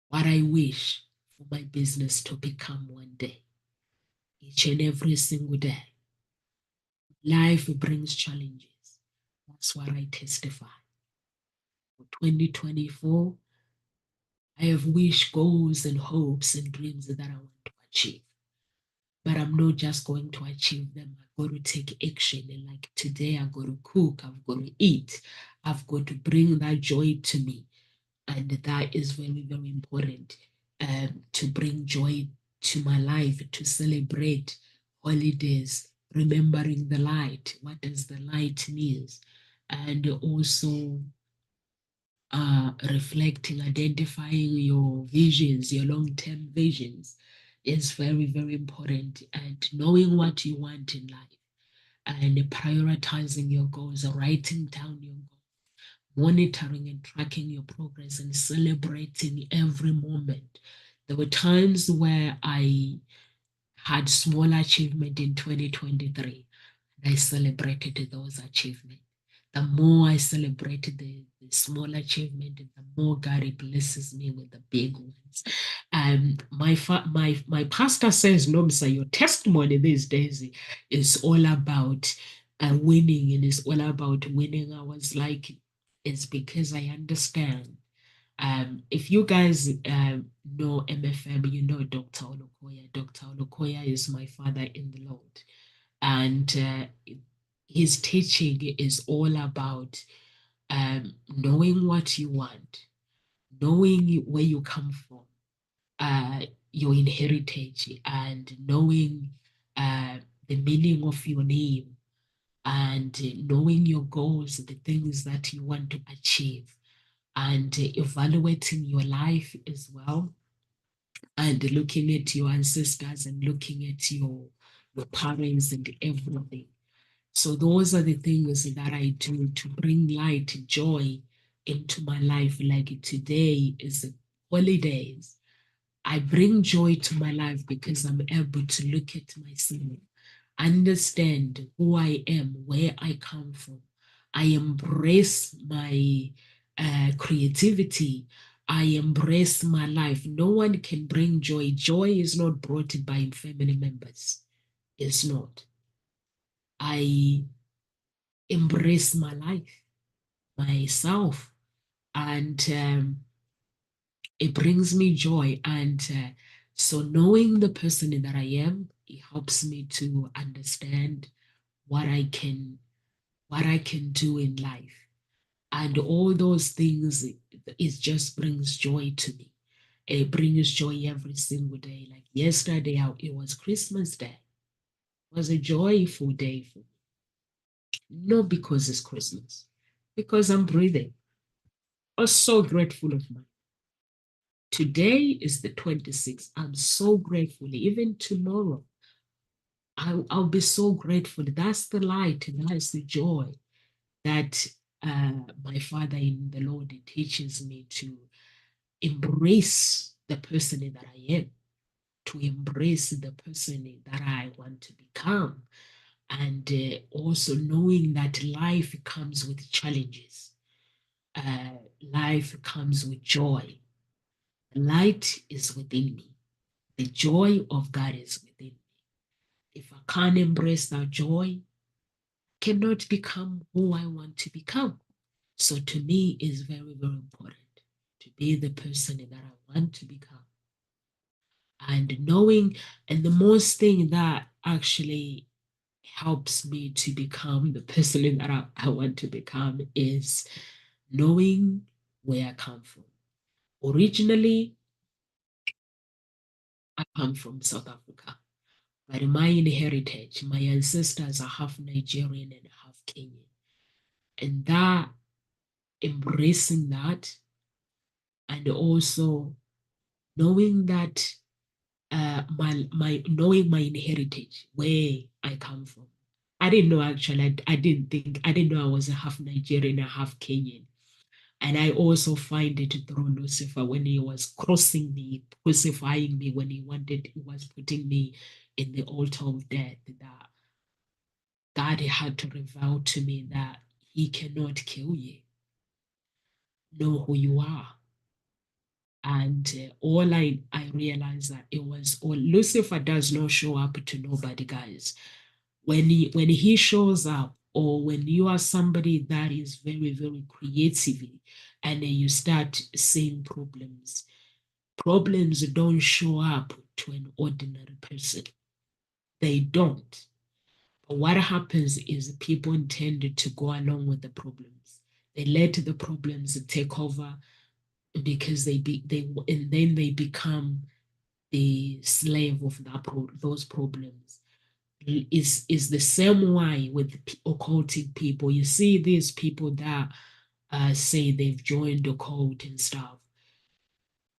what I wish for my business to become one day, each and every single day. Life brings challenges. That's what I testify. For 2024, I have wish, goals, and hopes and dreams that I want to achieve. But I'm not just going to achieve them. I've got to take action. And like today, I've got to cook, I've got to eat, I've got to bring that joy to me. And that is very, very important to bring joy to my life, to celebrate holidays, remembering the light. What does the light mean? And also reflecting, identifying your visions, your long-term visions is very, very important. And knowing what you want in life and prioritizing your goals, writing down your goals, monitoring and tracking your progress and celebrating every moment. There were times where I had small achievement in 2023 and I celebrated those achievements. The more I celebrated the small achievement, the more God blesses me with the big ones. My pastor says, Nomsa, your testimony these days is all about winning, and it's all about winning. I was like, it's because I understand. If you guys know MFM, you know Dr. Olukoya. Dr. Olukoya is my father in the Lord, and his teaching is all about knowing what you want, knowing where you come from, uh, your inheritance, and knowing uh, the meaning of your name, and knowing your goals, the things that you want to achieve, and evaluating your life as well, and looking at your ancestors and looking at your parents and everything. So those are the things that I do to bring light, joy into my life. Like today is holidays. I bring joy to my life because I'm able to look at myself, understand who I am, where I come from. I embrace my creativity. I embrace my life. No one can bring joy. Joy is not brought by family members. It's not. I embrace my life, myself, and it brings me joy. And so knowing the person that I am, it helps me to understand what I can do in life. And all those things, it just brings joy to me. It brings joy every single day. Like yesterday, it was Christmas Day. It was a joyful day for me. Not because it's Christmas, because I'm breathing. I was so grateful of my Today is the 26th. I'm so grateful. Even tomorrow, I'll be so grateful. That's the light and that's the joy that my Father in the Lord teaches me to embrace the person that I am, to embrace the person that I want to become, and also knowing that life comes with challenges. Life comes with joy. The light is within me. The joy of God is within me. If I can't embrace that joy, I cannot become who I want to become. So to me, it's very, very important to be the person that I want to become. And knowing, and the most thing that actually helps me to become the person that I want to become is knowing where I come from. Originally, I come from South Africa, but my heritage, my ancestors are half Nigerian and half Kenyan. And that embracing that, and also knowing that my knowing my heritage, where I come from. I didn't know actually. I didn't know I was a half Nigerian and half Kenyan. And I also find it through Lucifer when he was crossing me, crucifying me, when he was putting me in the altar of death, that God had to reveal to me that he cannot kill you. Know who you are. And all I realized that it was all Lucifer does not show up to nobody, guys. When he shows up, or when you are somebody that is very, very creative, and then you start seeing problems don't show up to an ordinary person. They don't. But what happens is people intended to go along with the problems. They let the problems take over, because and then they become the slave of those problems. Is the same way with occultic people. You see these people that say they've joined the cult and stuff.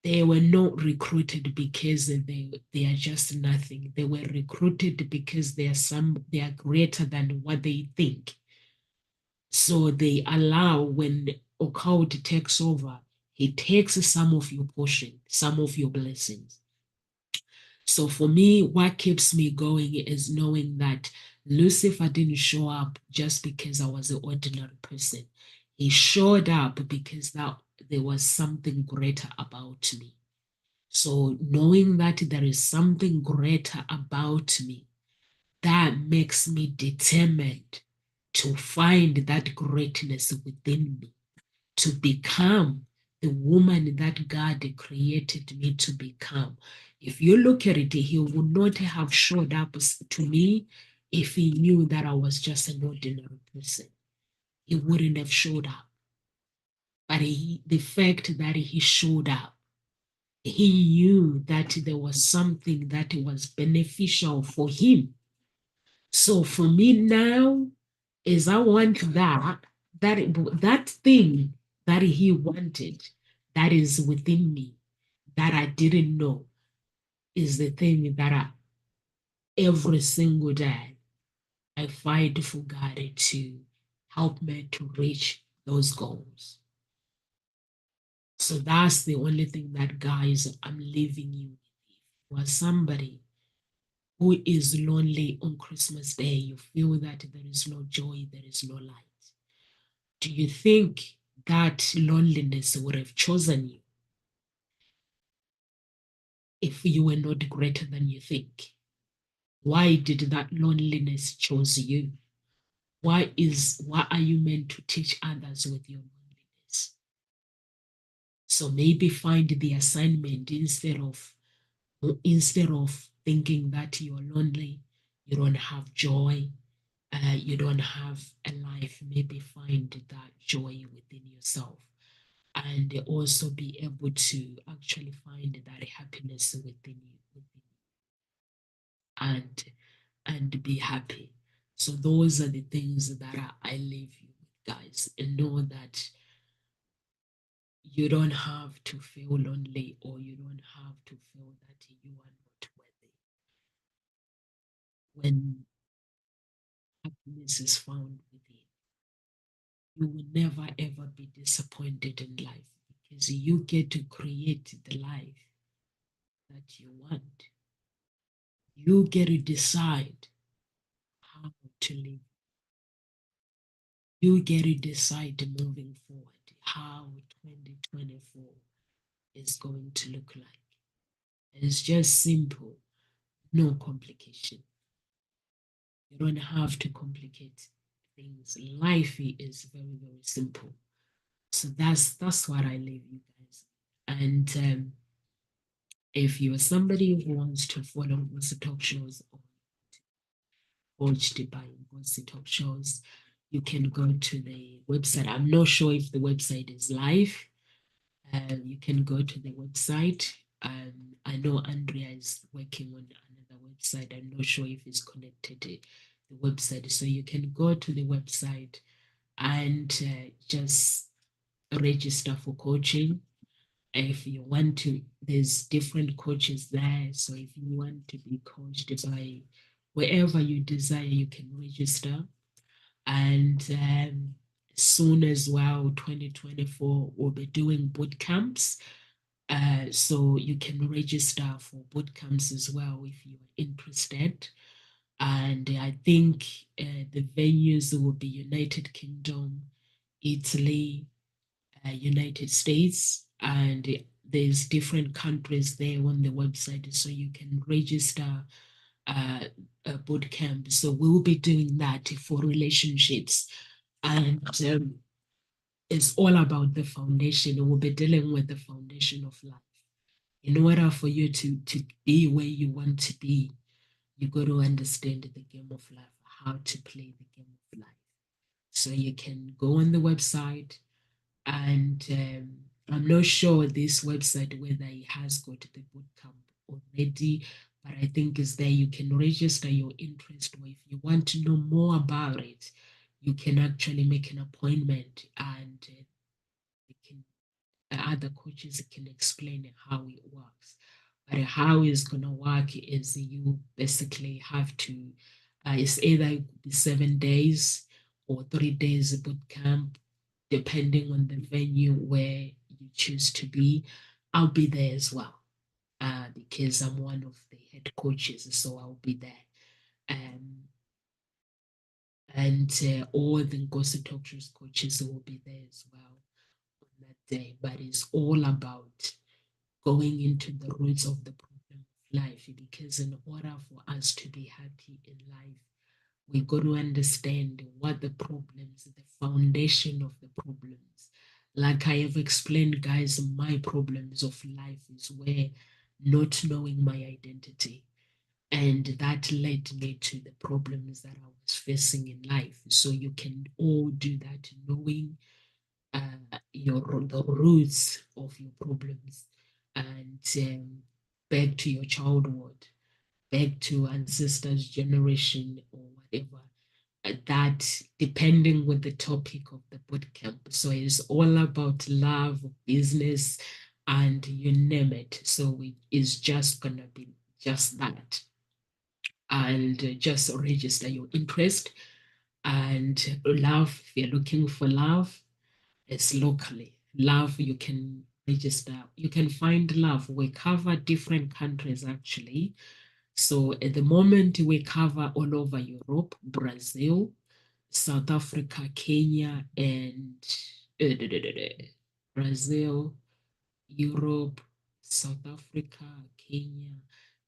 They were not recruited because they are just nothing. They were recruited because they are greater than what they think. So they allow, when occult takes over, he takes some of your portion, some of your blessings. So for me, what keeps me going is knowing that Lucifer didn't show up just because I was an ordinary person. He showed up because that there was something greater about me. So knowing that there is something greater about me, that makes me determined to find that greatness within me, to become the woman that God created me to become. If you look at it, he would not have showed up to me if he knew that I was just an ordinary person. He wouldn't have showed up. But the fact that he showed up, he knew that there was something that was beneficial for him. So for me now, is I want that thing that he wanted, that is within me, that I didn't know, is the thing that every single day I fight for God to help me to reach those goals. So that's the only thing that, guys, I'm leaving you with. For somebody who is lonely on Christmas Day, you feel that there is no joy, there is no light. Do you think that loneliness would have chosen you if you were not greater than you think? Why did that loneliness choose you? Why are you meant to teach others with your loneliness? So maybe find the assignment, instead of thinking that you're lonely, you don't have joy, you don't have a life. Maybe find that joy within yourself, and also be able to actually find that happiness within you, and be happy. So those are the things that I leave you with, guys, and know that you don't have to feel lonely, or you don't have to feel that you are not worthy. When happiness is found within, you will never ever be disappointed in life, because you get to create the life that you want. You get to decide how to live. You get to decide moving forward how 2024 is going to look like. It's just simple, no complication. You don't have to complicate things. Life is very, very simple. So that's what I leave you guys. And if you're somebody who wants to follow Ngozi Talk Shows or watched by Ngozi Talk Shows, you can go to the website. I'm not sure if the website is live. You can go to the website. I know Andrea is working on another website. I'm not sure if it's connected to the website. So you can go to the website and just register for coaching. If you want to, there's different coaches there. So if you want to be coached by wherever you desire, you can register. And soon as well, 2024, we'll be doing boot camps. So you can register for boot camps as well if you're interested. And I think the venues will be United Kingdom, Italy, United States, and there's different countries there on the website, so you can register uh, a boot camp. So we'll be doing that for relationships, and it's all about the foundation. We'll be dealing with the foundation of life. In order for you to be where you want to be, you got to understand the game of life, how to play the game of life. So you can go on the website, and I'm not sure this website whether it has got the bootcamp already, but I think it's there. You can register your interest, or if you want to know more about it, you can actually make an appointment, and they can other coaches can explain how it works. But how it's gonna work is you basically have to. It's either it could be 7 days or 3 days boot camp, depending on the venue where you choose to be. I'll be there as well because I'm one of the head coaches, so I'll be there. Um, and all the Ngozi Talk Shows coaches will be there as well on that day. But it's all about going into the roots of the problem of life, because in order for us to be happy in life, we got to understand what the problems, the foundation of the problems. Like I have explained, guys, my problems of life is where not knowing my identity. And that led me to the problems that I was facing in life. So you can all do that, knowing the roots of your problems, and back to your childhood, back to ancestors' generation or whatever. That depending with the topic of the bootcamp. So it's all about love, business, and you name it. So it is just gonna be just that, and just register your interest. And love, if you're looking for love, it's locally. Love, you can register, you can find love. We cover different countries actually. So at the moment, we cover all over Europe, Brazil, South Africa, Kenya, and Brazil, Europe, South Africa, Kenya.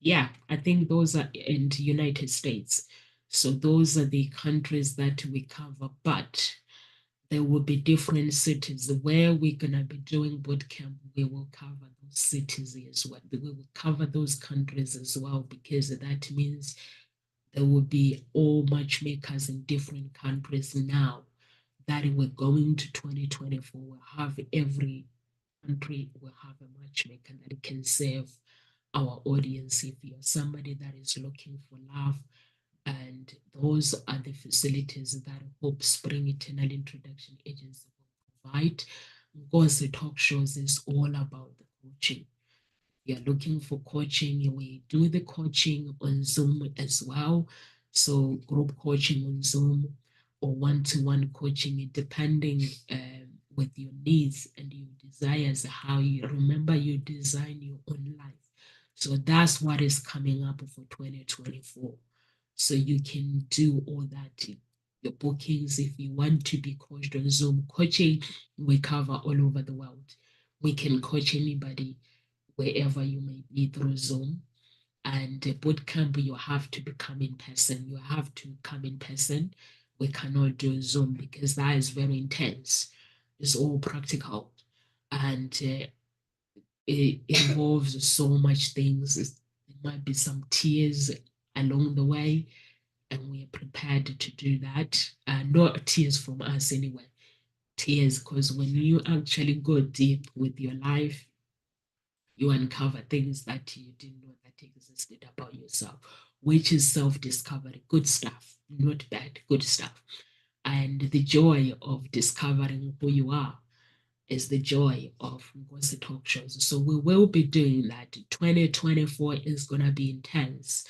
Yeah, I think those are, and United States. So those are the countries that we cover, but there will be different cities where we're gonna be doing boot camp. We will cover those cities as well. We will cover those countries as well, because that means there will be all matchmakers in different countries now that we're going to 2024. We'll have every country will have a matchmaker that can serve our audience. If you're somebody that is looking for love, and those are the facilities that Hope Spring Eternal Introduction Agency will provide. Ngozi Talk Shows is all about the coaching. You're looking for coaching, we do the coaching on Zoom as well. So group coaching on Zoom or one-to-one coaching, depending with your needs and your desires, how you remember you design your own life. So that's what is coming up for 2024. So you can do all that. Your bookings, if you want to be coached on Zoom, coaching we cover all over the world. We can coach anybody wherever you may be through Zoom. And boot camp, you have to become in person. You have to come in person. We cannot do Zoom because that is very intense. It's all practical, and it involves so much things. There might be some tears along the way, and we are prepared to do that. Not tears from us anyway. Tears, because when you actually go deep with your life, you uncover things that you didn't know that existed about yourself, which is self-discovery. Good stuff, not bad, good stuff. And the joy of discovering who you are is the joy of Ngozi Talk Shows. So we will be doing that. 2024 is going to be intense.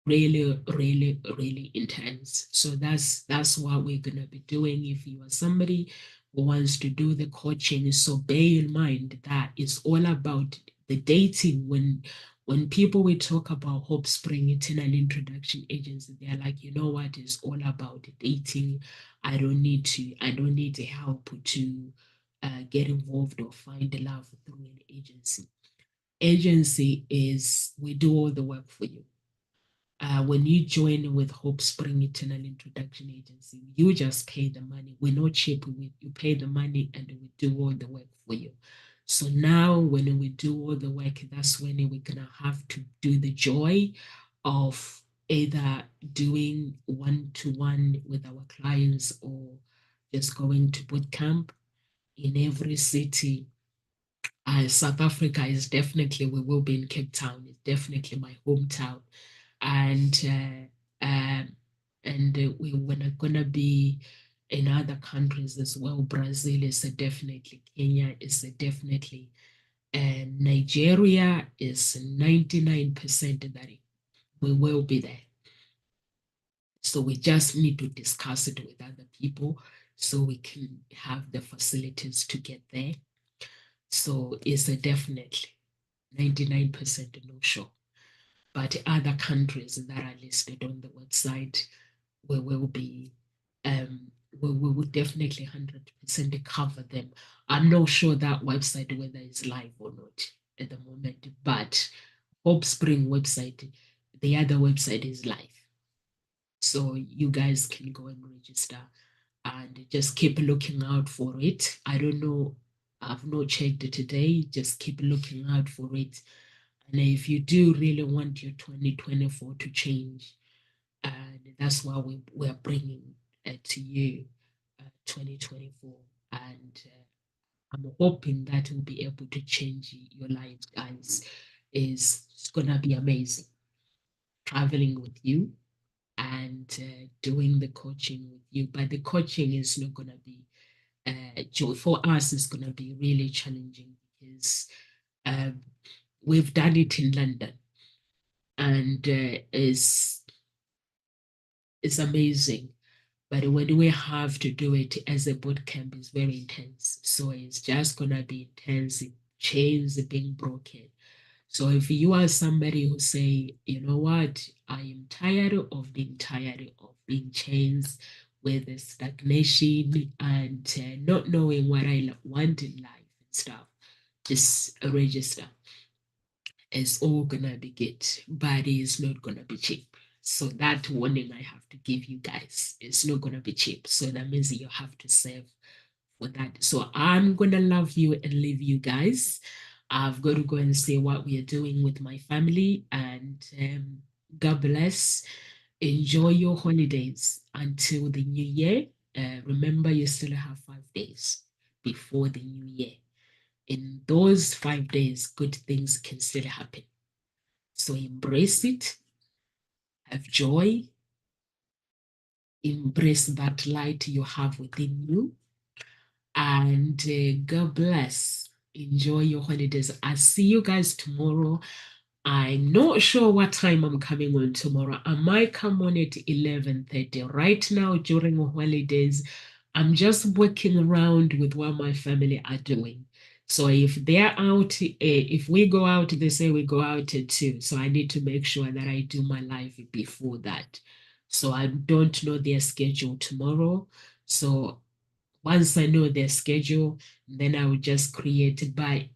Really, really, really intense. So that's what we're gonna be doing. If you are somebody who wants to do the coaching, so bear in mind that it's all about the dating. When people we talk about Hope Spring Eternal Introduction Agency, they're like, you know what, it's all about dating. I don't need the help to get involved or find love through an agency. Agency is we do all the work for you. When you join with Hope Spring Eternal Introduction Agency, you just pay the money. We're not cheap. You pay the money and we do all the work for you. So now when we do all the work, that's when we're going to have to do the joy of either doing one-to-one with our clients or just going to boot camp in every city. South Africa is definitely, we will be in Cape Town. It's definitely my hometown. And we're gonna be in other countries as well. Brazil is a definitely, Kenya is a definitely, and Nigeria is 99% that we will be there. So we just need to discuss it with other people so we can have the facilities to get there. So it's a definitely 99% no show. But other countries that are listed on the website, we will be, we will definitely 100% cover them. I'm not sure that website whether it's live or not at the moment, but Hope Spring website, the other website is live. So you guys can go and register and just keep looking out for it. I don't know, I've not checked it today, just keep looking out for it. And if you do really want your 2024 to change, and that's why we're bringing to you 2024. And I'm hoping that will be able to change your lives, guys. It's gonna be amazing traveling with you and doing the coaching with you. But the coaching is not gonna be joy for us. It's gonna be really challenging because um, we've done it in London, and it's amazing. But when we have to do it as a boot camp, it's very intense. So it's just gonna be intense. Chains being broken. So if you are somebody who say, you know what, I am tired of being chains with the stagnation and not knowing what I want in life and stuff, just register. It's all gonna be good, but it's not gonna be cheap. So that warning I have to give you guys, it's not gonna be cheap. So that means you have to save for that. So I'm gonna love you and leave you guys. I've got to go and see what we are doing with my family, and God bless. Enjoy your holidays until the new year. Remember, you still have 5 days before the new year. In those 5 days, good things can still happen. So embrace it, have joy, embrace that light you have within you, And God bless. Enjoy your holidays. I'll see you guys tomorrow. I'm not sure what time I'm coming on tomorrow. I might come on at 11:30. Right now, during holidays, I'm just working around with what my family are doing. So if they're out, if we go out, they say we go out at 2. So I need to make sure that I do my life before that. So I don't know their schedule tomorrow. So once I know their schedule, then I will just create it by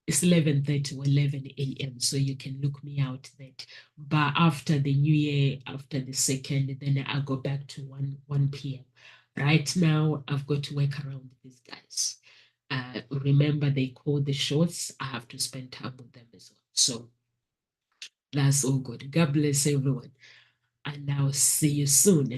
it's 11:30 or 11 a.m. So you can look me out that. But after the new year, after the second, then I'll go back to 1 p.m. Right now, I've got to work around these guys. Remember, they call the shots. I have to spend time with them as well. So that's all good. God bless everyone. And I'll see you soon.